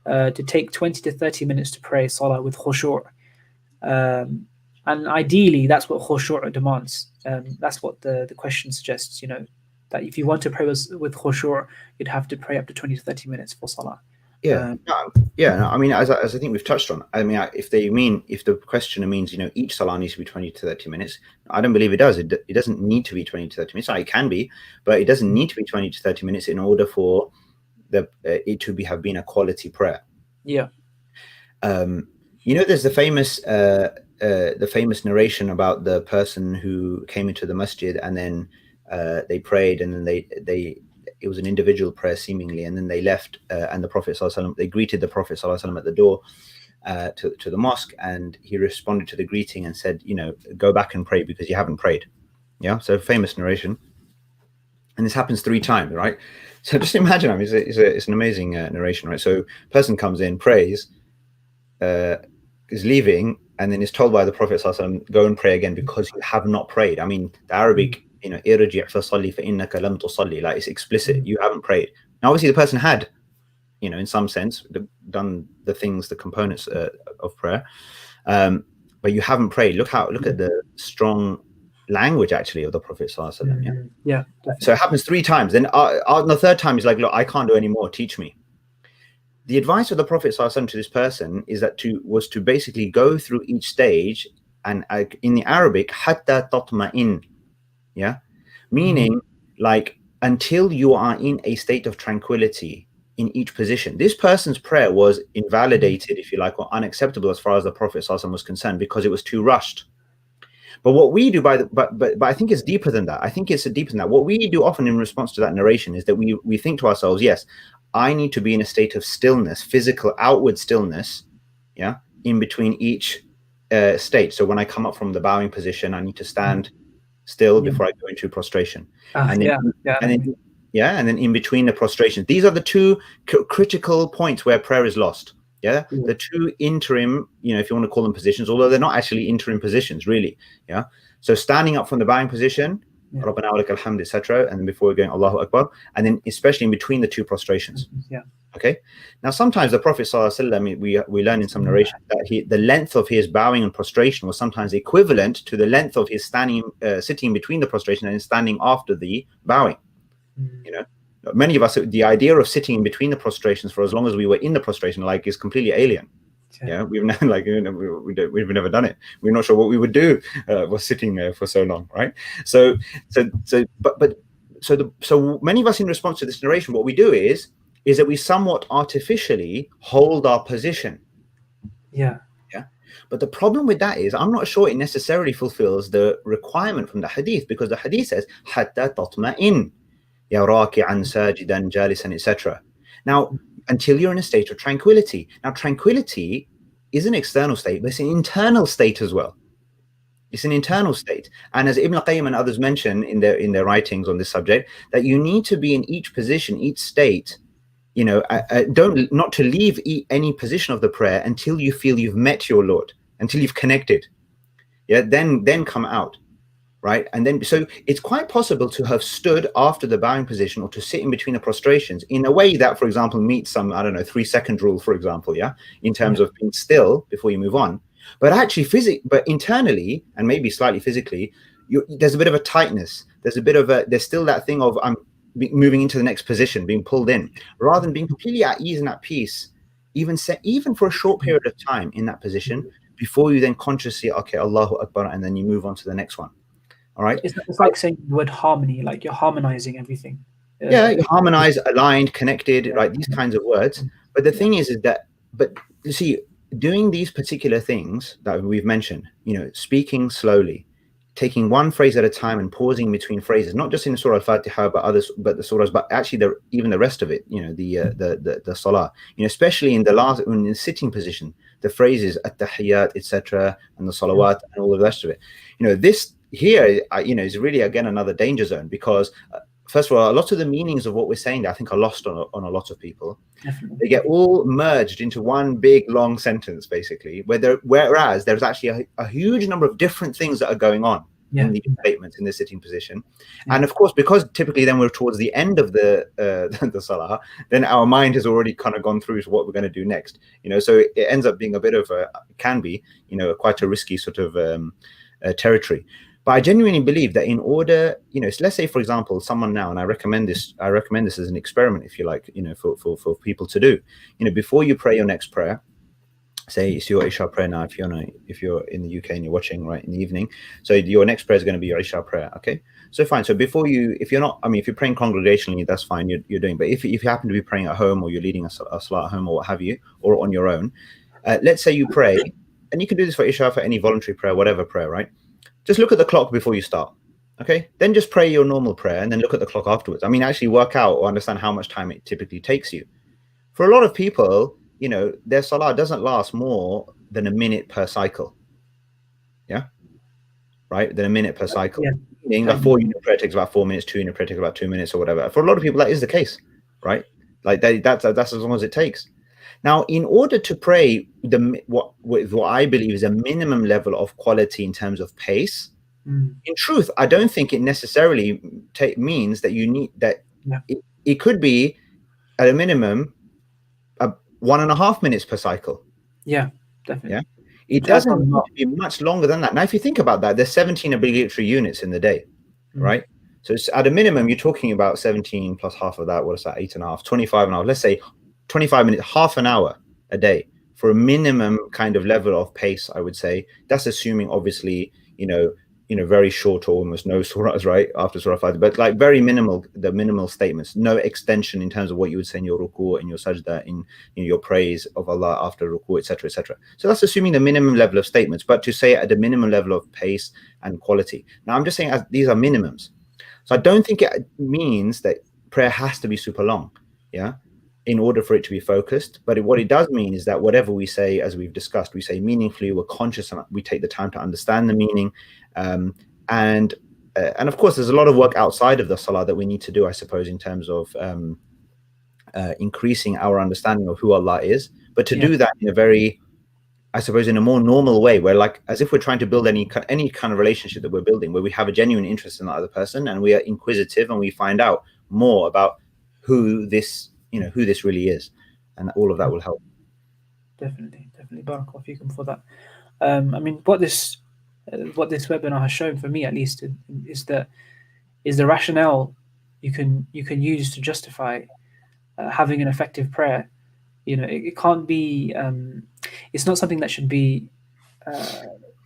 to take 20 to 30 minutes to pray Salah with khushu'. And ideally, that's what khushu' demands. That's what the question suggests, you know, that if you want to pray with khushu', you'd have to pray up to 20 to 30 minutes for Salah. No, I mean, as I think we've touched on, I mean, if the questioner means, you know, each Salah needs to be 20 to 30 minutes, I don't believe it does. It doesn't need to be 20 to 30 minutes. It can be, but it doesn't need to be 20 to 30 minutes in order for it to have been a quality prayer. Yeah. You know, there's the famous narration about the person who came into the masjid and then they prayed, and then they it was an individual prayer seemingly, and then they left, and the Prophet ﷺ, they greeted the Prophet ﷺ at the door to the mosque, and he responded to the greeting and said, you know, go back and pray because you haven't prayed. Yeah, so famous narration, and this happens 3 times, right? So just imagine, I mean, it's an amazing narration, right? So person comes in, prays, is leaving, and then is told by the Prophet ﷺ, go and pray again because you have not prayed. I mean, the Arabic, you know, irji' fasalli fa innaka lam tusalli, like it's explicit, you haven't prayed. Now obviously the person had, you know, in some sense done the things, the components of prayer, but you haven't prayed. Look at the strong language actually of the Prophet ﷺ. Yeah. So it happens 3 times. Then on the 3rd time he's like, look, I can't do any more, teach me. The advice of the Prophet ﷺ to this person is that was to basically go through each stage, and in the Arabic, hatta tatma'in, yeah, meaning like until you are in a state of tranquility in each position. This person's prayer was invalidated, if you like, or unacceptable as far as the Prophet ﷺ was concerned, because it was too rushed. But what we do but I think it's deeper than that. I think it's deeper than that. What we do often in response to that narration is that we think to ourselves, yes, I need to be in a state of stillness, physical, outward stillness, yeah, in between each state. So when I come up from the bowing position, I need to stand still before I go into prostration. And then yeah, and then in between the prostrations. These are the two critical points where prayer is lost. Yeah, the two interim, if you want to call them positions, although they're not actually interim positions, really. Yeah, so standing up from the bowing position, Rabbana wa lakal hamd, etc., and before we're going Allahu Akbar, and then especially in between the two prostrations. Yeah. Okay. Now, sometimes the Prophet ﷺ, we learn in some narration that the length of his bowing and prostration was sometimes equivalent to the length of his sitting between the prostration and standing after the bowing. Many of us, the idea of sitting in between the prostrations for as long as we were in the prostration, is completely alien. Yeah, we've never, we've never done it. We're not sure what we would do was sitting there for so long, right? So many of us, in response to this narration, what we do is that we somewhat artificially hold our position. Yeah. But the problem with that is, I'm not sure it necessarily fulfills the requirement from the hadith, because the hadith says hatta tatma'in, ya raki'an sajidan jalisan, etc. Now, until you're in a state of tranquility. Now, tranquility is an external state, but it's an internal state as well. It's an internal state. And as Ibn Qayyim and others mention in their writings on this subject, that you need to be in each position, each state, not to leave any position of the prayer until you feel you've met your Lord, until you've connected. Yeah, then come out. Right. And then, so it's quite possible to have stood after the bowing position or to sit in between the prostrations in a way that, for example, meets some, 3-second rule, for example, in terms of being still before you move on. But actually, but internally, and maybe slightly physically, there's a bit of a tightness. There's still that thing of moving into the next position, being pulled in, rather than being completely at ease and at peace, even for a short period of time in that position, before you then consciously, okay, Allahu Akbar, and then you move on to the next one. All right. It's like saying the word harmony, like you're harmonizing everything. You harmonize, aligned, connected, right? These kinds of words. But the thing is that, but you see, doing these particular things that we've mentioned, speaking slowly, taking one phrase at a time and pausing between phrases, not just in Surah Al-Fatiha, but the surahs, but actually even the rest of it, the Salah, especially in the sitting position, the phrases at-tahiyyat, etc., and the salawat and all the rest of it. This here, is really, again, another danger zone, because first of all, a lot of the meanings of what we're saying, I think, are lost on a lot of people. Definitely. They get all merged into one big long sentence, basically, whereas there's actually a huge number of different things that are going on in these statements in the sitting position. And of course, because typically then we're towards the end of the salah, then our mind has already kind of gone through to what we're going to do next. So it ends up being a bit of quite a risky sort of territory. But I genuinely believe that in order, let's say, for example, someone now, and I recommend this as an experiment, if you like, for people to do, before you pray your next prayer, say it's your Isha prayer now, if you're in the UK and you're watching right in the evening, so your next prayer is going to be your Isha prayer. Okay, so fine. So before if you're praying congregationally, that's fine. You're doing. But if you happen to be praying at home, or you're leading a salat at home, or what have you, or on your own, let's say you pray, and you can do this for Isha, for any voluntary prayer, whatever prayer, right? Just look at the clock before you start. Okay, then just pray your normal prayer, and then look at the clock afterwards. Actually work out or understand how much time it typically takes you. For a lot of people, their salah doesn't last more than a minute per cycle. Yeah, right, than a minute per cycle. Meaning that 4-unit prayer takes about 4 minutes, 2-unit prayer takes about 2 minutes, or whatever. For a lot of people, that is the case, right? Like that's as long as it takes. Now, in order to pray what I believe is a minimum level of quality in terms of pace, in truth, I don't think it necessarily means that you need that. It could be at a minimum 1.5 minutes per cycle. Yeah, definitely. Yeah, it doesn't need to be much longer than that. Now, if you think about that, there's 17 obligatory units in the day, right? So it's, at a minimum, you're talking about 17 plus half of that. What is that? 8.5, 25.5. Let's say 25 minutes, half an hour a day for a minimum kind of level of pace, I would say. That's assuming, obviously, very short or almost no surahs, right, after Surah Fatiha, but like very minimal statements, no extension in terms of what you would say in your ruku, in your sajda, in your praise of Allah after ruku, etc., etc. So that's assuming the minimum level of statements, but to say at the minimum level of pace and quality. Now, I'm just saying these are minimums. So I don't think it means that prayer has to be super long, in order for it to be focused. But what it does mean is that whatever we say, as we've discussed, we say meaningfully, we're conscious, and we take the time to understand the meaning. And and of course, there's a lot of work outside of the salah that we need to do, I suppose, in terms of increasing our understanding of who Allah is. But to do that in a very, I suppose, in a more normal way, where like as if we're trying to build any kind of relationship that we're building, where we have a genuine interest in the other person and we are inquisitive and we find out more about who this really is, and all of that will help. Definitely. Barakallahu feekum for that. I mean, what this webinar has shown for me, at least, is the rationale you can use to justify having an effective prayer. It can't be. It's not something that should be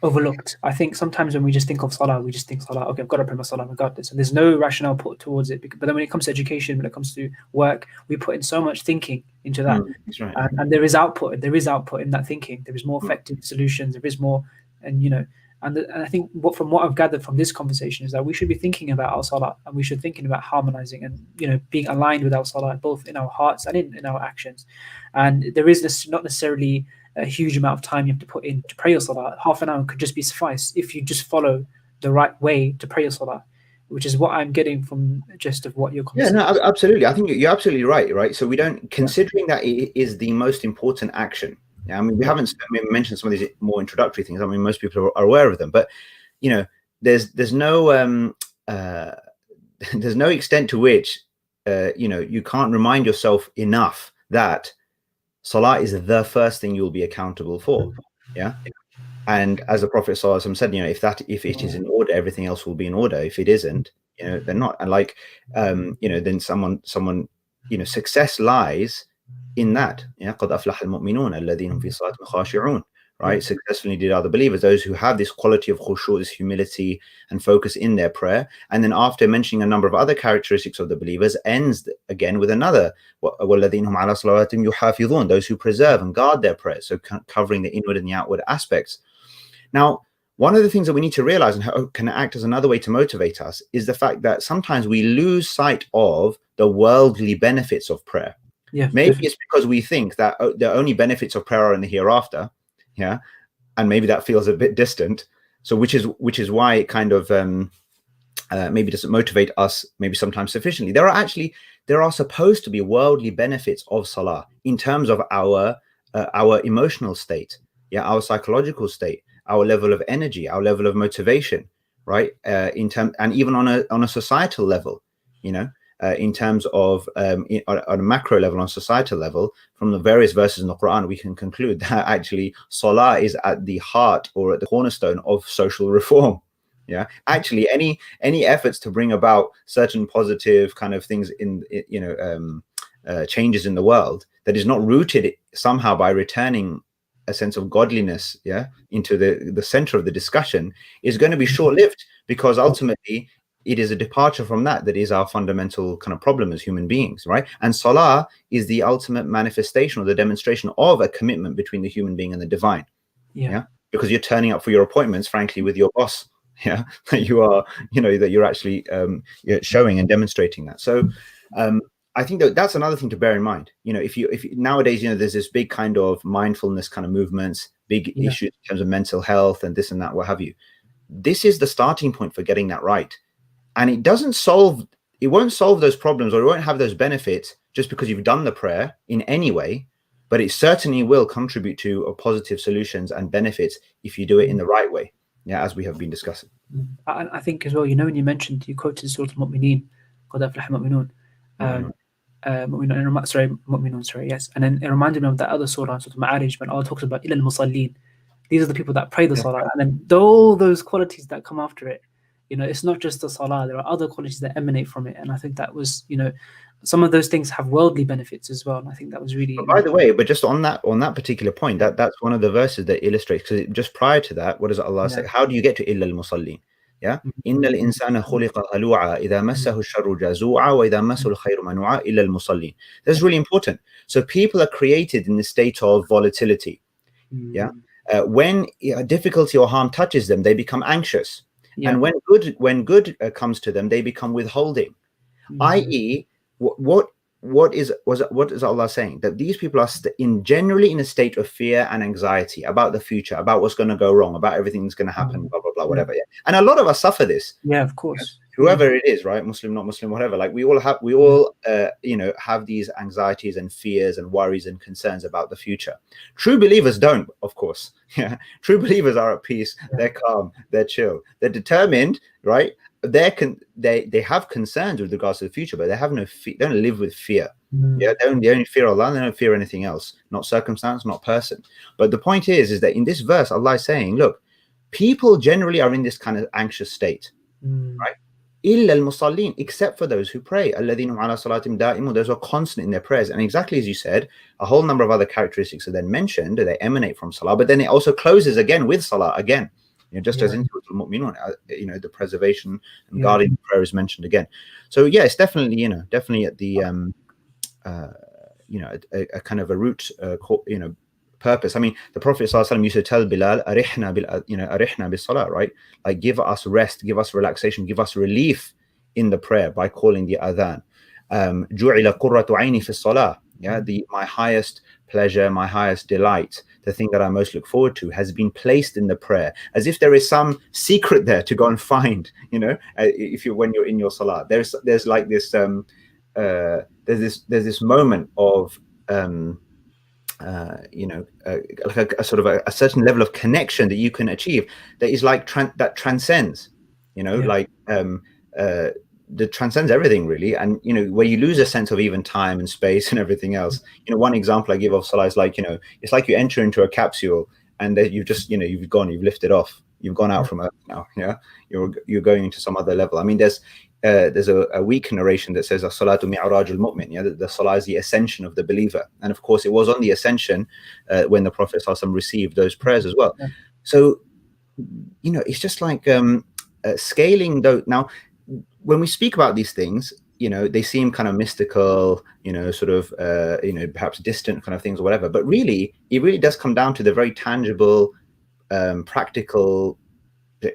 overlooked. I think sometimes when we just think of salah, we just think salah. Okay, I've got to pray my salah regardless, and there's no rationale put towards it. But then when it comes to education, when it comes to work, we put in so much thinking into that, That's right. and there is output. There is output in that thinking. There is more effective solutions. There is more, and I think from what I've gathered from this conversation is that we should be thinking about our salah, and we should be thinking about harmonizing and being aligned with our salah, both in our hearts and in our actions. And there is not necessarily a huge amount of time you have to put in to pray your salah. Half an hour could just be suffice if you just follow the right way to pray your salah, which is what I'm getting from just of what you're considering. Yeah, no, absolutely. I think you're absolutely right. So we don't, considering that it is the most important action. Yeah, I mean, we haven't mentioned some of these more introductory things. I mean, most people are aware of them, but there's no there's no extent to which you can't remind yourself enough that salah is the first thing you'll be accountable for. Yeah. And as the Prophet ﷺ said, if it is in order, everything else will be in order. If it isn't, they're not. And like, then someone, success lies in that. قَدْ أَفْلَحَ الْمُؤْمِنُونَ الَّذِينَ هُمْ فِي صَلَاتِهِمْ خَاشِعُونَ. Right? Successfully did other believers, those who have this quality of khushu', this humility and focus in their prayer. And then after mentioning a number of other characteristics of the believers, ends again with another, وَالَّذِينَ هُمْ عَلَى صَلَوَاتِهِمْ يُحَافِظُونَ, those who preserve and guard their prayers, so covering the inward and the outward aspects. Now, one of the things that we need to realize, and how can act as another way to motivate us, is the fact that sometimes we lose sight of the worldly benefits of prayer. Yeah, maybe it's because we think that the only benefits of prayer are in the hereafter. Yeah, and maybe that feels a bit distant. So which is why it kind of maybe doesn't motivate us maybe sometimes sufficiently. There are supposed to be worldly benefits of salah in terms of our emotional state, our psychological state, our level of energy, our level of motivation, right? And even on a societal level, in terms of on a macro level, on societal level, from the various verses in the Qur'an, we can conclude that actually salah is at the heart or at the cornerstone of social reform. Yeah, actually, any efforts to bring about certain positive kind of things in changes in the world that is not rooted somehow by returning a sense of godliness, into the center of the discussion, is going to be short-lived, because ultimately it is a departure from that is our fundamental kind of problem as human beings, right? And salah is the ultimate manifestation or the demonstration of a commitment between the human being and the divine. Yeah, because you're turning up for your appointments, frankly, with your boss. Yeah, that you are, that you're actually showing and demonstrating that. So I think that's another thing to bear in mind. If nowadays, there's this big kind of mindfulness kind of movements, big issues in terms of mental health and this and that, what have you. This is the starting point for getting that right. And it won't solve those problems, or it won't have those benefits just because you've done the prayer in any way, but it certainly will contribute to positive solutions and benefits if you do it in the right way. Yeah, as we have been discussing. I think as well, when you mentioned, you quoted Surah Al-Mu'mineen, قَدْ أَفْلَحَ الْمُؤْمِنُونَ. Mu'minun, sorry, yes. And then it reminded me of that other surah, Surah Al-Ma'arij, when Allah talks about إِلَى الْمُصَلِّينَ. These are the people that pray the salah, and then all those qualities that come after it. It's not just the salah, there are other qualities that emanate from it. And I think that was, some of those things have worldly benefits as well. And I think that was really... By the way, but just on that particular point, that's one of the verses that illustrates, because just prior to that, what does Allah say? How do you get to إِلَّا الْمُصَلِّينَ? Yeah? إِنَّ الْإِنسَانَ خُلِقَ هَلُوعًا إِذَا مَسَّهُ الشَّرُّ جَزُوعًا وَإِذَا مَسَّهُ الْخَيْرُ مَنُوعًا إِلَّا الْمُصَلِّينَ. That's really important. So people are created in the state of volatility. Yeah? When difficulty or harm touches them, they become anxious. And when good comes to them, they become withholding. I.e., what what is Allah saying? That these people are generally in a state of fear and anxiety about the future, about what's going to go wrong, about everything that's going to happen, blah blah blah, whatever. Yeah. And a lot of us suffer this. Yeah, of course. Whoever it is, right? Muslim, not Muslim, whatever. Like we all have these anxieties and fears and worries and concerns about the future. True believers don't, of course. Yeah. True believers are at peace. They're calm. They're chill. They're determined, right? They have concerns with regards to the future, but they have no fear. They don't live with fear. Yeah, they only fear Allah. They don't fear anything else, not circumstance, not person. But the point is that in this verse, Allah is saying, look, people generally are in this kind of anxious state, right? إِلَّا الْمُصَلِّينَ, except for those who pray. الَّذِينَ هُمْ عَلَى صَلَاتِهِمْ دَائِمُونَ, those who are constant in their prayers. And exactly as you said, a whole number of other characteristics are then mentioned. They emanate from Salah, but then it also closes again with Salah again. Just as into the preservation and guarding prayer is mentioned again. So yeah, it's definitely at the a kind of a root purpose. I mean, the Prophet ﷺ used to tell Bilal, arihna bis salah, right? Like, give us rest, give us relaxation, give us relief in the prayer by calling the adhan. Ju'ila qurratu ayni fi salah. Yeah, my highest pleasure, my highest delight, the thing that I most look forward to, has been placed in the prayer, as if there is some secret there to go and find. When you're in your salah, there's like this there's this moment of like a sort of a certain level of connection that you can achieve that is like that transcends, that transcends everything really. And where you lose a sense of even time and space and everything else. One example I give of Salah is like, it's like you enter into a capsule and then you've just you've lifted off, you've gone out from Earth now. Yeah, you're going into some other level. I mean, there's a weak narration that says as-salatu mi'rajul mu'min. Yeah, the salah is the ascension of the believer, and of course it was on the ascension when the Prophet ﷺ received those prayers as well. So it's just like scaling those. Now, when we speak about these things, they seem kind of mystical, sort of perhaps distant kind of things or whatever. But really, it really does come down to the very tangible, practical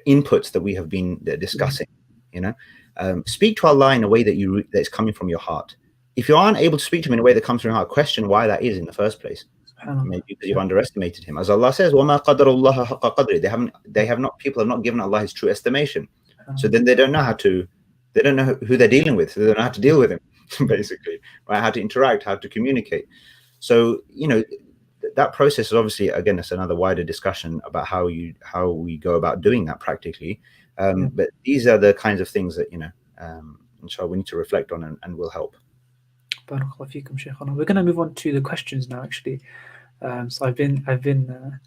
inputs that we have been discussing. Speak to Allah in a way that's coming from your heart. If you aren't able to speak to him in a way that comes from your heart, question why that is in the first place. Maybe because you've underestimated him. As Allah says, وَمَا قَدَرُ اللَّهَ حَقَّ قَدْرِهِ. People have not given Allah his true estimation. So then they don't know who they're dealing with. So they don't know how to deal with him, basically, right? How to interact, how to communicate. So, that process is obviously, again, it's another wider discussion about how we go about doing that practically. But these are the kinds of things that, inshallah, we need to reflect on and will help. Barakallahu feekum, Shaykhana. We're going to move on to the questions now, actually. So I've been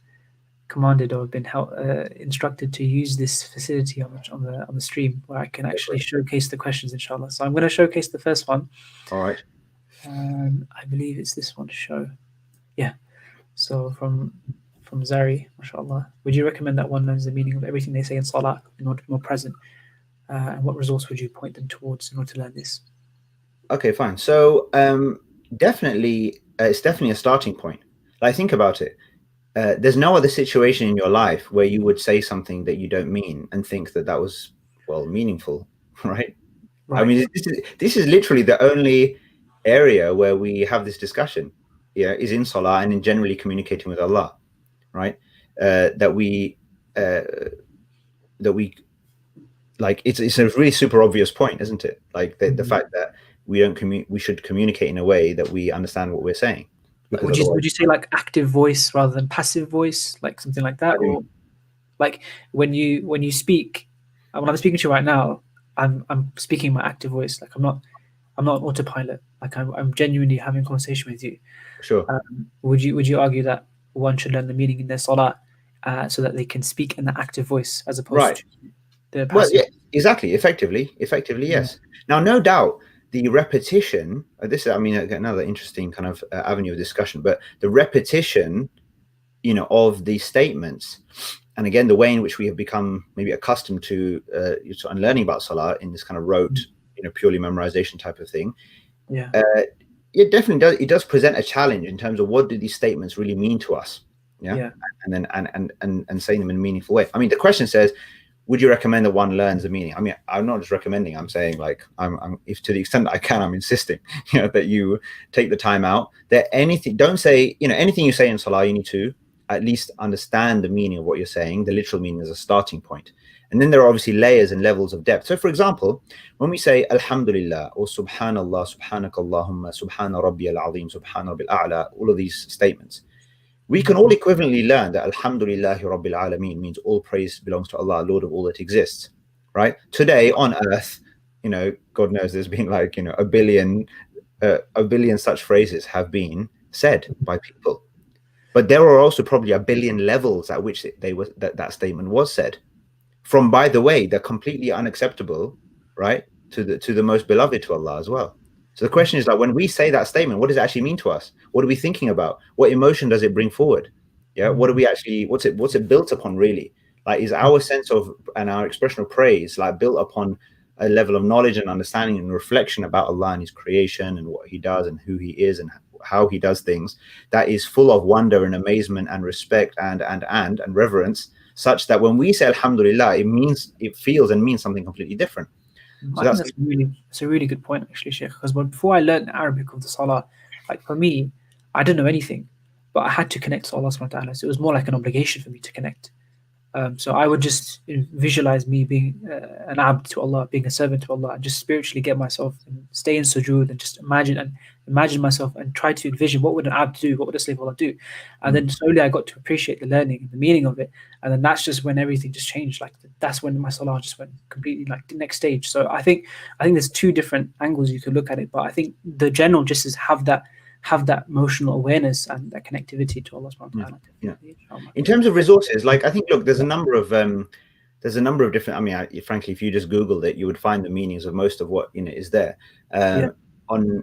commanded, or been instructed to use this facility on the stream where I can actually showcase the questions, inshallah. So I'm going to showcase the first one. All right. I believe it's this one to show. Yeah. So from Zari, mashallah, would you recommend that one learns the meaning of everything they say in Salah in order to be more present? And what resource would you point them towards in order to learn this? Okay, fine. So definitely, it's definitely a starting point. Like, think about it. There's no other situation in your life where you would say something that you don't mean and think that was, well, meaningful, right? I mean, this is literally the only area where we have this discussion, is in Salah and in generally communicating with Allah, right? That we like, it's a really super obvious point, isn't it? Like the fact that we should communicate in a way that we understand what we're saying. Would you say like active voice rather than passive voice, like something like that? Or like when you speak, when I'm speaking to you right now, I'm speaking my active voice. Like I'm not on autopilot. Like I'm genuinely having a conversation with you. Sure. Would you argue that one should learn the meaning in their salah so that they can speak in the active voice as opposed to the passive? Well, yeah, exactly. Effectively, yes. Now, no doubt, the repetition. This is, I mean, another interesting kind of avenue of discussion. But the repetition, of these statements, and again, the way in which we have become maybe accustomed to learning about Salah in this kind of rote, purely memorization type of thing. Yeah. It definitely does. It does present a challenge in terms of what do these statements really mean to us. Yeah. And then and saying them in a meaningful way. I mean, the question says, would you recommend that one learns the meaning? I mean, I'm not just recommending, I'm saying like, if to the extent that I can, I'm insisting, that you take the time out, that anything, don't say, anything you say in Salah, you need to at least understand the meaning of what you're saying, the literal meaning as a starting point. And then there are obviously layers and levels of depth. So for example, when we say Alhamdulillah or Subhanallah, Subhanakallahumma, Subhana Rabbi al-Azim, Subhana Rabbi al-A'la, all of these statements, we can all equivalently learn that Alhamdulillahi Rabbil Alameen means all praise belongs to Allah, Lord of all that exists, right? Today on earth, God knows there's been like, a billion such phrases have been said by people. But there are also probably a billion levels at which that statement was said. From, by the way, they're completely unacceptable, right? To the most beloved to Allah as well. So the question is, like, when we say that statement, what does it actually mean to us? What are we thinking about? What emotion does it bring forward? Yeah. What do we actually, what's it built upon really? Like, is our sense of, and our expression of praise, like, built upon a level of knowledge and understanding and reflection about Allah and his creation and what he does and who he is and how he does things, that is full of wonder and amazement and respect and reverence, such that when we say Alhamdulillah, it feels and means something completely different. So I think that's a really good point, actually, Sheikh. Because before I learned Arabic of the Salah, like for me, I didn't know anything, but I had to connect to Allah subhanahu wa ta'ala. So it was more like an obligation for me to connect. So I would just visualize me being an abd to Allah, being a servant to Allah, and just spiritually get myself and stay in sujood and just imagine myself and try to envision what would an abd do, what would a slave of Allah do, and then slowly I got to appreciate the learning and the meaning of it, and then that's just when everything just changed. Like that's when my salah just went completely like the next stage. So I think there's two different angles you could look at it, but I think the general just is have that emotional awareness and that connectivity to Allah subhanahu wa ta'ala. Yeah. In terms of resources, like, I think, look, there's a number of different, I mean, frankly, if you just Googled it, you would find the meanings of most of what is there. On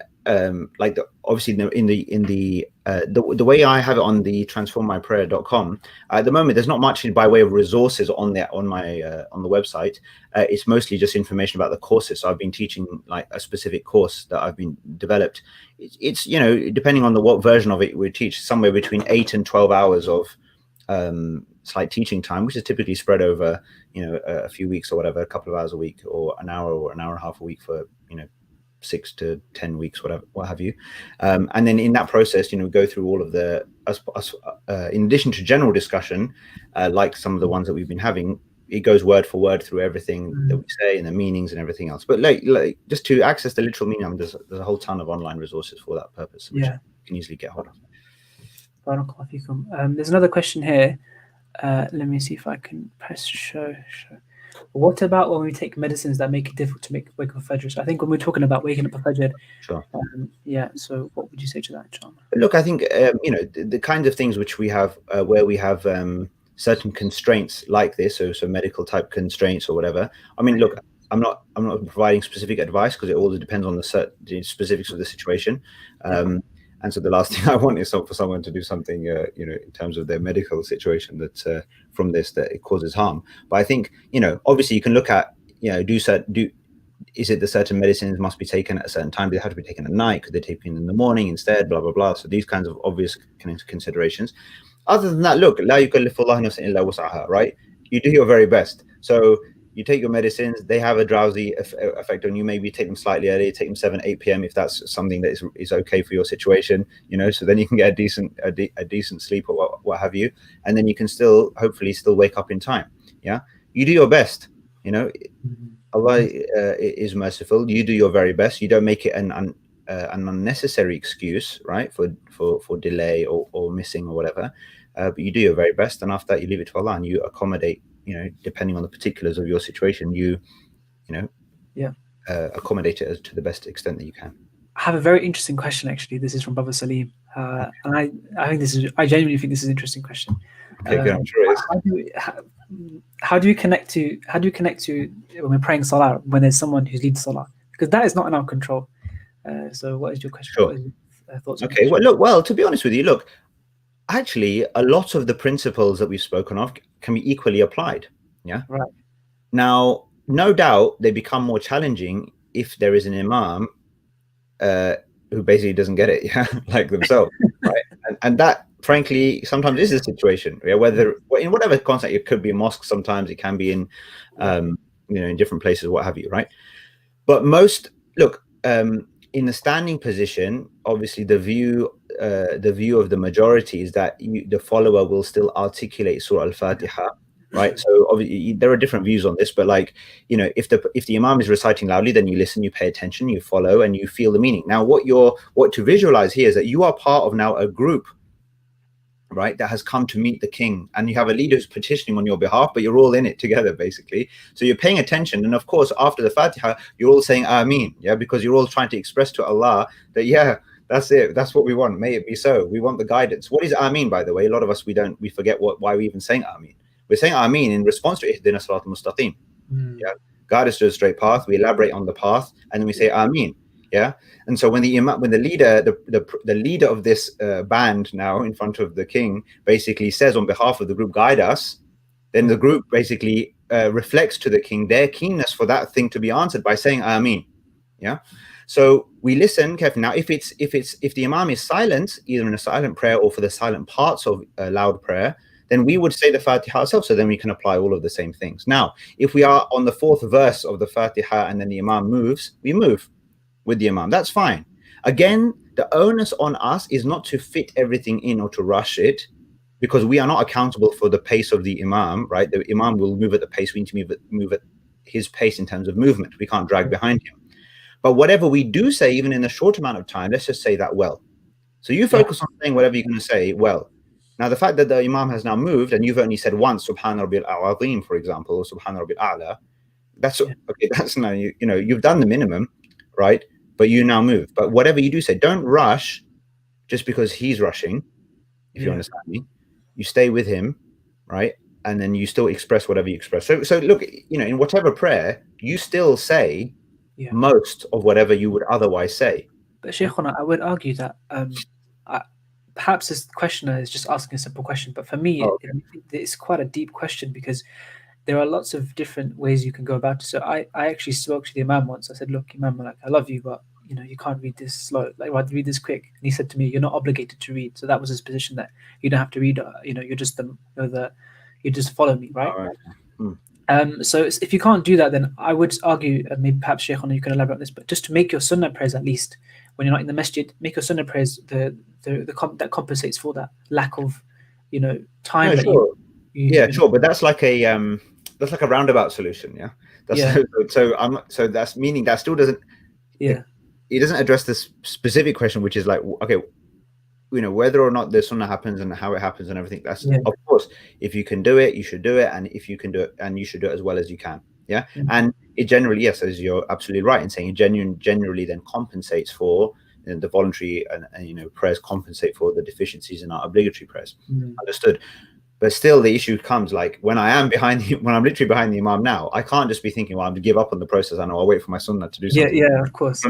like obviously in the way I have it on the transformmyprayer.com at the moment, there's not much by way of resources on there on the website. It's mostly just information about the courses. So I've been teaching like a specific course that I've been developed. It's depending on what version of it we teach, somewhere between 8 and 12 hours of slight teaching time, which is typically spread over a few weeks or whatever, a couple of hours a week, or an hour and a half a week for 6 to 10 weeks, whatever, what have you. And then in that process, go through all of the, in addition to general discussion, like some of the ones that we've been having, it goes word for word through everything that we say and the meanings and everything else. But like just to access the literal meaning, I mean, there's a whole ton of online resources for that purpose, which you can easily get hold of. Barakallahu feekum. There's another question here. Let me see if I can press show. What about when we take medicines that make it difficult to wake up Fajr? So I think when we're talking about waking up a Fajr, sure. So what would you say to that, inshallah? Look, I think the kinds of things which we have where we have certain constraints like this, so medical type constraints or whatever. I mean, look, I'm not providing specific advice because it all depends on the specifics of the situation. And so the last thing I want is for someone to do something, in terms of their medical situation that from this that it causes harm. But I think, obviously you can look at, is it the certain medicines must be taken at a certain time? Do they have to be taken at night? Could they take them in the morning instead? Blah, blah, blah. So these kinds of obvious considerations. Other than that, look, la yukallifu Allahu nafsan illa wus'aha, right? You do your very best. So you take your medicines, they have a drowsy effect on you. Maybe you take them slightly early, take them 7, 8 p.m. if that's something that is okay for your situation, so then you can get a decent sleep or what have you. And then you can hopefully still wake up in time. Yeah. You do your best, Allah is merciful. You do your very best. You don't make it an unnecessary excuse, right? For delay or missing or whatever. But you do your very best. And after that, you leave it to Allah and you accommodate, depending on the particulars of your situation, accommodate it to the best extent that you can. I have a very interesting question, actually. This is from Baba Salim. And I genuinely think this is an interesting question. Okay, good. I'm sure it is. How do you connect to when we're praying Salah, when there's someone who leads Salah? Because that is not in our control. So what is your question? Sure. What is your thoughts on okay, well, to be honest with you, look, actually, a lot of the principles that we've spoken of can be equally applied. Yeah. Right. Now, no doubt they become more challenging if there is an imam who basically doesn't get it, like themselves, right? And that frankly sometimes is the situation. Yeah, whether in whatever context, it could be a mosque, sometimes it can be in in different places, what have you, right? But most look, in the standing position, obviously the view of the majority is that the follower will still articulate Surah Al-Fatiha, right? So obviously there are different views on this, but like, if the imam is reciting loudly, then you listen, you pay attention, you follow, and you feel the meaning. Now, what to visualize here is that you are part of now a group, right, that has come to meet the king, and you have a leader who's petitioning on your behalf, but you're all in it together, basically. So you're paying attention, and of course after the Fatiha you're all saying Ameen, yeah, because you're all trying to express to Allah that, yeah, that's it, that's what we want, may it be so, we want the guidance. What is Ameen, by the way? A lot of us, we forget why we even saying Ameen. We're saying Ameen in response to Ihdina Salat al-Mustaqim, yeah, guide us to a straight path. We elaborate on the path, and then we say Ameen. Yeah, and so when the leader, the leader of this band now in front of the king, basically says on behalf of the group, guide us, then the group basically reflects to the king their keenness for that thing to be answered by saying Ameen. Yeah, so we listen carefully. Now, if the imam is silent, either in a silent prayer or for the silent parts of a loud prayer, then we would say the Fatiha ourselves, so then we can apply all of the same things. Now, if we are on the fourth verse of the Fatiha and then the imam moves, we move with the imam. That's fine. Again, the onus on us is not to fit everything in or to rush it, because we are not accountable for the pace of the imam, right? The imam will move at the pace. We need to move at his pace in terms of movement. We can't drag behind him. But whatever we do say, even in a short amount of time, let's just say that well. So you focus on saying whatever you're going to say well. Now, the fact that the imam has now moved and you've only said once Subhan Rabbil Azim, for example, or Subhan Rabbil A'la, that's okay. That's now you've done the minimum, right? But you now move. But whatever you do say, don't rush just because he's rushing, if you understand me. You stay with him, right? And then you still express whatever you express. So look, in whatever prayer, you still say most of whatever you would otherwise say. But Shaykhuna, I would argue that perhaps this questioner is just asking a simple question, but for me, it's quite a deep question, because there are lots of different ways you can go about it. So I actually spoke to the Imam once. I said, look, Imam, like, I love you, but you can't read this slow. Like, why read this quick? And he said to me, you're not obligated to read. So that was his position, that you don't have to read. You're just you just follow me, right? So if you can't do that, then I would argue, maybe perhaps Shaykhana, you can elaborate on this, but just to make your sunnah prayers, at least when you're not in the masjid, make your sunnah prayers that compensates for that lack of time. No, sure. Sure, but that's like a roundabout solution. Yeah, so that's meaning that still doesn't. It doesn't address this specific question, which is like, okay, whether or not the sunnah happens and how it happens and everything. That's of course, if you can do it, you should do it, and if you can do it, and you should do it as well as you can. Yeah, and it generally, yes, as you're absolutely right in saying, it generally then compensates for the voluntary and prayers compensate for the deficiencies in our obligatory prayers. Understood. But still, the issue comes like when I'm literally behind the imam now, I can't just be thinking, well, I'm to give up on the process. I know I'll wait for my sunnah to do something. Yeah, of course.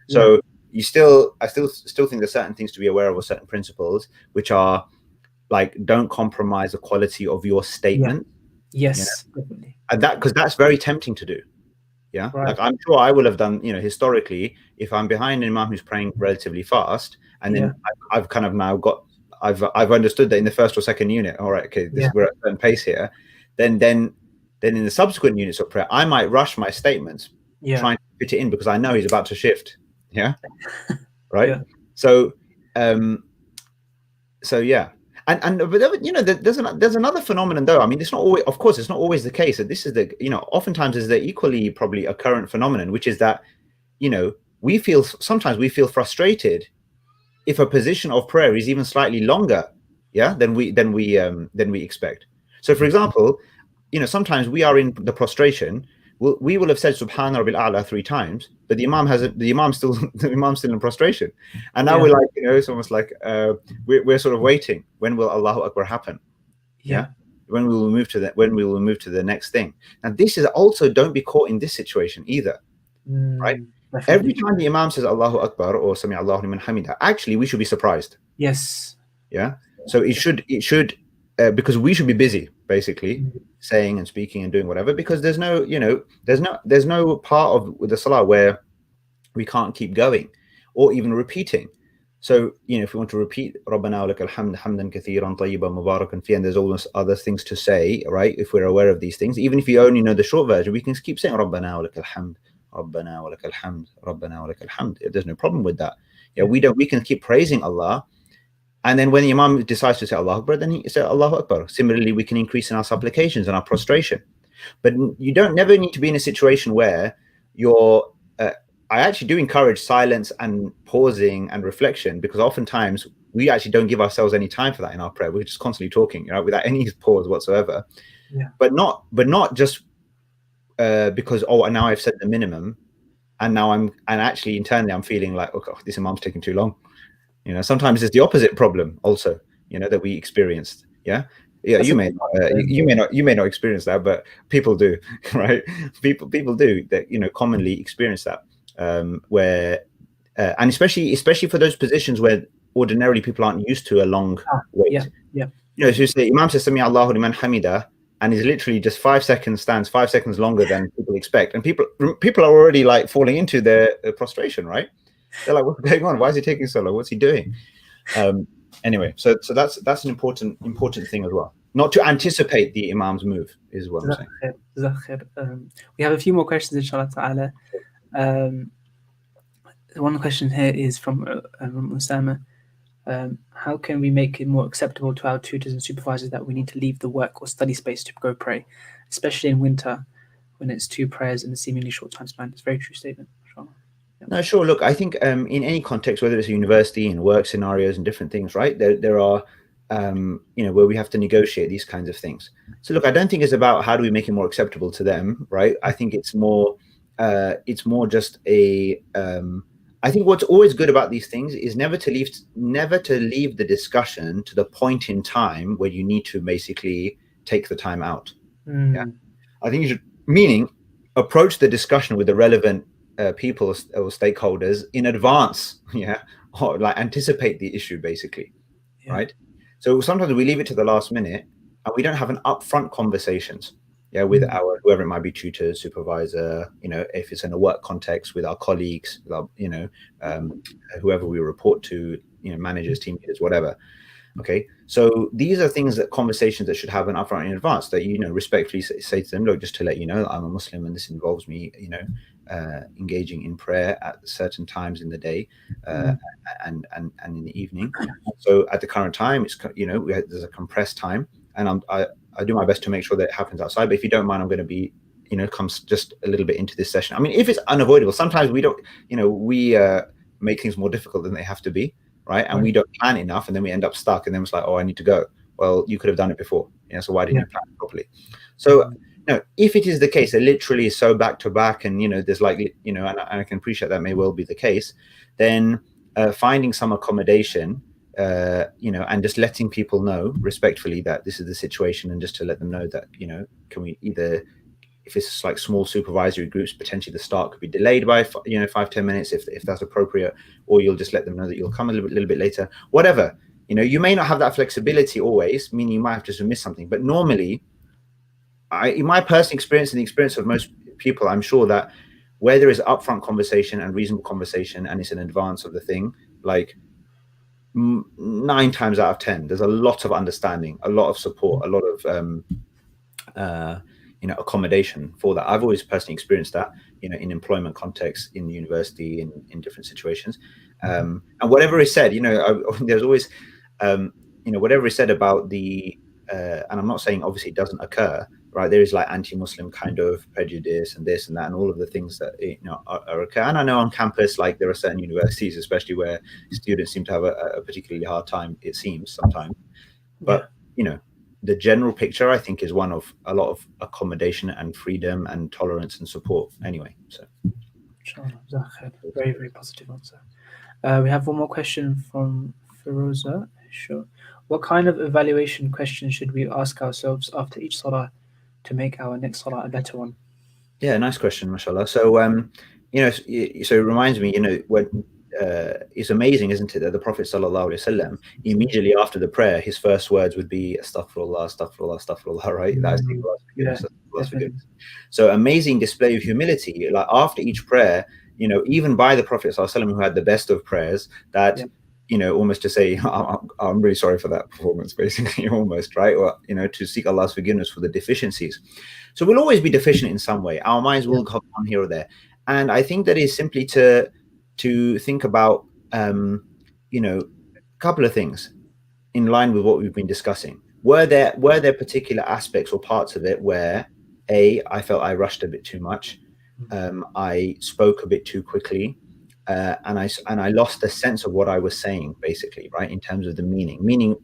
So I still think there's certain things to be aware of, or certain principles, which are like, don't compromise the quality of your statement. Yes, definitely. And because that's very tempting to do. Yeah, right. Like I'm sure I will have done, historically, if I'm behind an imam who's praying relatively fast, and then I've kind of now I've understood that in the first or second unit, all right, okay, we're at a certain pace here. Then in the subsequent units of prayer, I might rush my statements, trying to fit it in, because I know he's about to shift. Yeah, right. So, yeah. But there's another phenomenon, though. I mean, it's not always, of course, it's not always the case that this is oftentimes is the equally probably a current phenomenon, which is that, sometimes we feel frustrated if a position of prayer is even slightly longer, than we expect. So, for example, sometimes we are in the prostration. We will have said Subhan Rabbil A'la 3 times, but the imam's still in prostration, and now we're like, it's almost like we're sort of waiting. When will Allahu Akbar happen? When we will move to the next thing. Now, this is also, don't be caught in this situation either, right? Definitely. Every time the imam says Allahu Akbar or Sami Allahu liman hamidah, actually we should be surprised. Yes. Yeah. So it should because we should be busy, basically, saying and speaking and doing whatever, because there's no part of the salah where we can't keep going or even repeating. So, if we want to repeat Rabbana wa lakal hamd, hamdan kathiran tayyiban mubarakan fi, and there's almost other things to say, right? If we're aware of these things, even if you only know the short version, we can keep saying Rabbana wa lakal hamd, Rabbana wa lakal hamd, Rabbana wa lakal hamd. There's no problem with that. Yeah, we can keep praising Allah. And then when the Imam decides to say Allahu Akbar, then he says Allahu Akbar. Similarly, we can increase in our supplications and our prostration. But you don't never need to be in a situation where you're. I actually do encourage silence and pausing and reflection, because oftentimes we actually don't give ourselves any time for that in our prayer. We're just constantly talking, without any pause whatsoever. Yeah. But not just because now I've said the minimum, and now and actually internally I'm feeling like, okay, this Imam's taking too long. Sometimes it's the opposite problem also, that we experienced. Yeah. You may not experience that, but people do, right? People do that, commonly experience that, where and especially for those positions where ordinarily people aren't used to a long wait. So you say Imam says Sami Allahu liman hamida, and is literally just 5 seconds, stands 5 seconds longer than people expect, and people are already like falling into their prostration, right? They're like, what's going on? Why is he taking so long? What's he doing? Anyway, so that's an important thing as well. Not to anticipate the Imam's move is what I'm saying. We have a few more questions, inshallah ta'ala. One question here is from Usama. How can we make it more acceptable to our tutors and supervisors that we need to leave the work or study space to go pray, especially in winter when it's 2 prayers in a seemingly short time span? It's a very true statement. No, sure. Look, I think in any context, whether it's a university, in work scenarios and different things, right, there are, where we have to negotiate these kinds of things. So look, I don't think it's about how do we make it more acceptable to them, right? I think it's more just a, I think what's always good about these things is never to leave the discussion to the point in time where you need to basically take the time out. Yeah, I think you should, meaning approach the discussion with the relevant people or stakeholders in advance, or like anticipate the issue basically, right? So sometimes we leave it to the last minute and we don't have an upfront conversations, with our whoever it might be, tutor, supervisor, if it's in a work context, with our colleagues, with our, whoever we report to, managers, team leaders, whatever. Okay, so these are conversations that should happen upfront in advance, that respectfully say to them, look, just to let you know, I'm a Muslim and this involves me engaging in prayer at certain times in the day and in the evening. So at the current time, it's there's a compressed time, and I do my best to make sure that it happens outside, but if you don't mind, I'm going to be comes just a little bit into this session. I mean, if it's unavoidable, sometimes we don't we make things more difficult than they have to be, right? And we don't plan enough, and then we end up stuck, and then it's like, oh, I need to go. Well, you could have done it before, so why didn't you plan it properly? So if it is the case that literally is so back to back, and there's like and I can appreciate that may well be the case, then finding some accommodation, and just letting people know respectfully that this is the situation, and just to let them know that can we either, if it's like small supervisory groups, potentially the start could be delayed by 5-10 minutes if that's appropriate, or you'll just let them know that you'll come a little bit later, whatever. You may not have that flexibility always, meaning you might have to miss something, but normally, in my personal experience and the experience of most people, I'm sure that where there is upfront conversation and reasonable conversation, and it's in advance of the thing, like 9 times out of 10, there's a lot of understanding, a lot of support, a lot of accommodation for that. I've always personally experienced that, in employment contexts, in university, in different situations, and whatever is said, there's always, whatever is said about the, and I'm not saying obviously it doesn't occur, right? There is like anti-Muslim kind of prejudice and this and that, and all of the things that are occur. And I know on campus, like there are certain universities, especially where students seem to have a particularly hard time, it seems sometimes. But the general picture, I think, is one of a lot of accommodation and freedom and tolerance and support. Anyway, so very, very positive answer. We have one more question from Feroza. Sure. What kind of evaluation questions should we ask ourselves after each salah to make our next salah a better one? Yeah, nice question, mashallah. So, so it reminds me, when it's amazing, isn't it, that the Prophet sallallahu alaihi wasallam, immediately after the prayer, his first words would be astaghfirullah, astaghfirullah, astaghfirullah, right? That is forgiveness. So amazing display of humility. Like after each prayer, even by the Prophet sallallahu alaihi wasallam, who had the best of prayers, that almost to say, I'm really sorry for that performance, basically, almost, right? Or, to seek Allah's forgiveness for the deficiencies. So we'll always be deficient in some way. Our minds will hop on here or there. And I think that is simply to think about, a couple of things in line with what we've been discussing. Were there particular aspects or parts of it where I felt I rushed a bit too much, I spoke a bit too quickly, and I lost the sense of what I was saying, basically, right, in terms of the meaning. Meaning,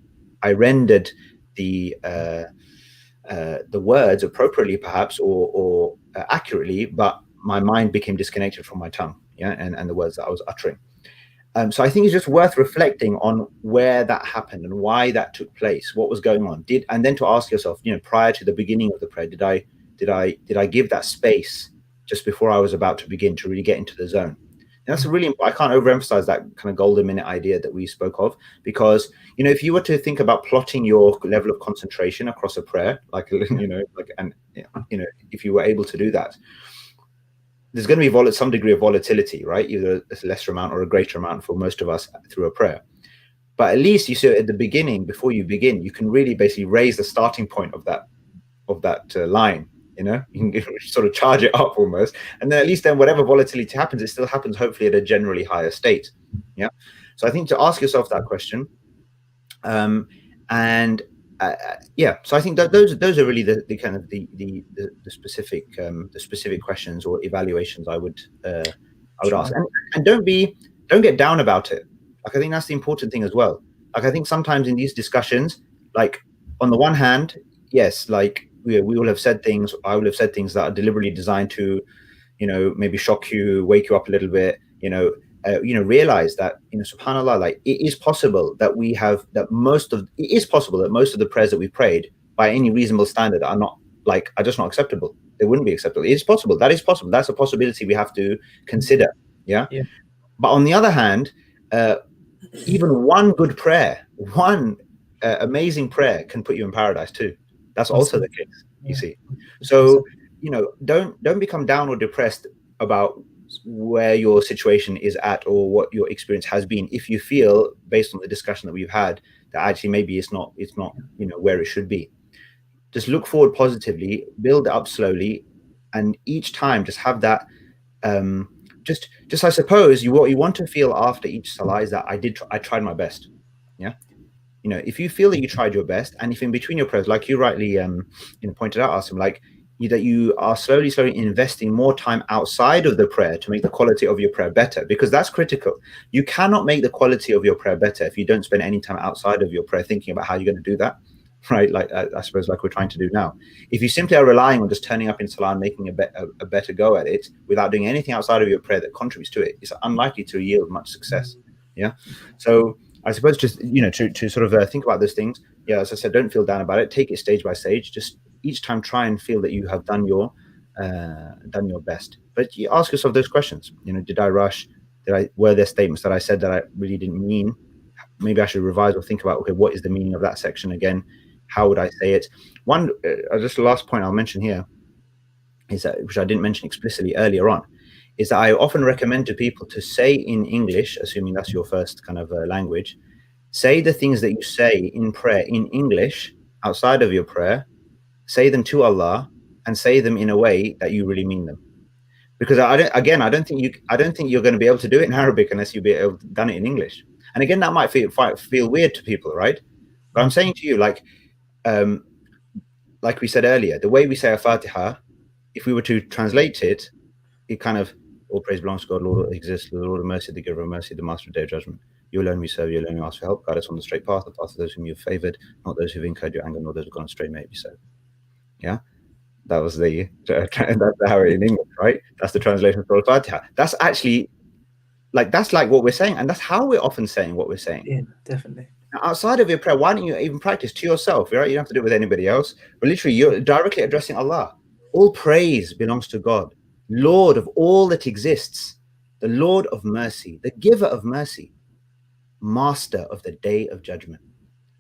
I rendered the words appropriately, perhaps, or accurately, but my mind became disconnected from my tongue, and the words that I was uttering. So I think it's just worth reflecting on where that happened and why that took place, what was going on. And then to ask yourself, prior to the beginning of the prayer, did I give that space just before I was about to begin to really get into the zone? And that's I can't overemphasize that kind of golden minute idea that we spoke of, because if you were to think about plotting your level of concentration across a prayer, if you were able to do that, there's going to be some degree of volatility, right? Either a lesser amount or a greater amount for most of us through a prayer. But at least you see at the beginning, before you begin, you can really basically raise the starting point of that line. You can sort of charge it up almost, and then at least then whatever volatility happens, it still happens hopefully at a generally higher state. Yeah. So I think to ask yourself that question, and so I think that those are really the kind of the specific questions or evaluations I would ask, and don't get down about it. Like, I think that's the important thing as well. Like, I think sometimes in these discussions, like, on the one hand, yes, like we will have said things, I will have said things that are deliberately designed to, maybe shock you, wake you up a little bit, realize that, subhanallah, like, it is possible that most of the prayers that we prayed by any reasonable standard are just not acceptable. They wouldn't be acceptable. It is possible. That is possible. That's a possibility we have to consider. Yeah. But on the other hand, even one good prayer, one amazing prayer can put you in paradise too. That's also the case, you see. So, don't become down or depressed about where your situation is at or what your experience has been, if you feel, based on the discussion that we've had, that actually maybe it's not where it should be. Just look forward positively, build up slowly, and each time just have that just I suppose what you want to feel after each salah is that I tried my best. Yeah. If you feel that you tried your best, and if in between your prayers, like you rightly pointed out, Asim, like that you are slowly investing more time outside of the prayer to make the quality of your prayer better, because that's critical. You cannot make the quality of your prayer better if you don't spend any time outside of your prayer thinking about how you're going to do that, right? Like, I suppose, like we're trying to do now. If you simply are relying on just turning up in salah and making a better go at it without doing anything outside of your prayer that contributes to it, it's unlikely to yield much success. Yeah. So I suppose just to sort of think about those things. Yeah, as I said, don't feel down about it. Take it stage by stage. Just each time try and feel that you have done your best. But you ask yourself those questions. Did I rush? Were there statements that I said that I really didn't mean? Maybe I should revise or think about, okay, what is the meaning of that section again? How would I say it? One, just the last point I'll mention here is that, which I didn't mention explicitly earlier on, is that I often recommend to people to say in English, assuming that's your first kind of language, say the things that you say in prayer in English outside of your prayer, say them to Allah, and say them in a way that you really mean them. Because I don't think you're going to be able to do it in Arabic unless you've done it in English. And again, that might feel weird to people, right? But I'm saying to you, like we said earlier, the way we say a Fatiha, if we were to translate it, it kind of, all praise belongs to God, Lord exists, the Lord of mercy, the giver of mercy, the master of day of judgment. You alone we serve, you alone we ask for help. Guide us on the straight path, the path of those whom you've favored, not those who've incurred your anger, nor those who've gone astray, may it be so. Yeah, that was that's how it in English, right? That's the translation for Al-Fatiha. That's actually that's like what we're saying, and that's how we're often saying what we're saying. Yeah, definitely. Now, outside of your prayer, why don't you even practice to yourself? Right? You don't have to do it with anybody else, but literally you're directly addressing Allah. All praise belongs to God, Lord of all that exists, the Lord of mercy, the giver of mercy, master of the day of judgment.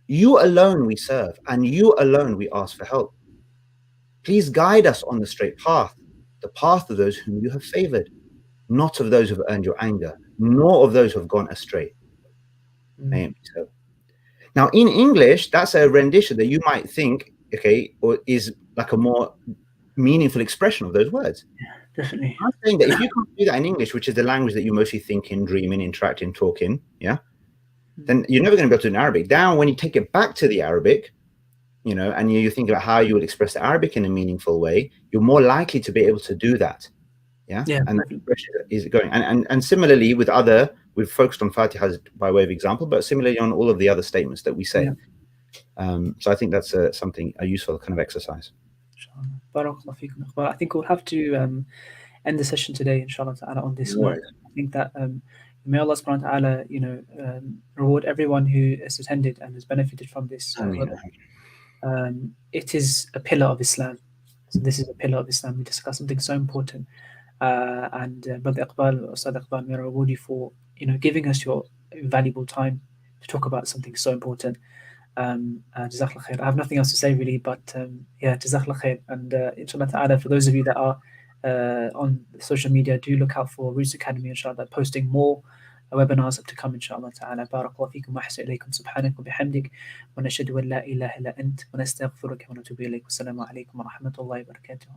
You alone we serve, and you alone we ask for help. Please guide us on the straight path, the path of those whom you have favored, not of those who have earned your anger, nor of those who have gone astray. So now in English, that's a rendition that you might think, okay, or is like a more meaningful expression of those words. Definitely. I'm saying that if you can't do that in English, which is the language that you mostly think in, dream in, interact in, talk in, yeah, then you're never going to be able to do it in Arabic. Now, when you take it back to the Arabic, and you think about how you would express the Arabic in a meaningful way, you're more likely to be able to do that. Yeah. And the expression is going. And similarly with we've focused on Fatiha by way of example, but similarly on all of the other statements that we say. So I think that's a useful kind of exercise. Barakallah feekum. Well, I think we'll have to end the session today, inshallah ta'ala, on this note. I think that may Allah subhanahu wa ta'ala, reward everyone who has attended and has benefited from this. It is a pillar of Islam. So this is a pillar of Islam. We discuss something so important. And Brother Iqbal, Ustad Iqbal, may I reward you for giving us your valuable time to talk about something so important. Jazakallah khair. I have nothing else to say really, but yeah, Jazakallah khair. And inshallah ta'ala, for those of you that are on social media, do look out for Roots Academy, inshallah, posting more webinars up to come, inshallah ta'ala. Barakallahu feekum wa ahsan ilaykum subhanak wa bihamdik wa nashhadu an la ilaha illa ant wa nastaghfiruka wa natubu ilayk. Wassalamu alaykum wa rahmatullahi wa barakatuh.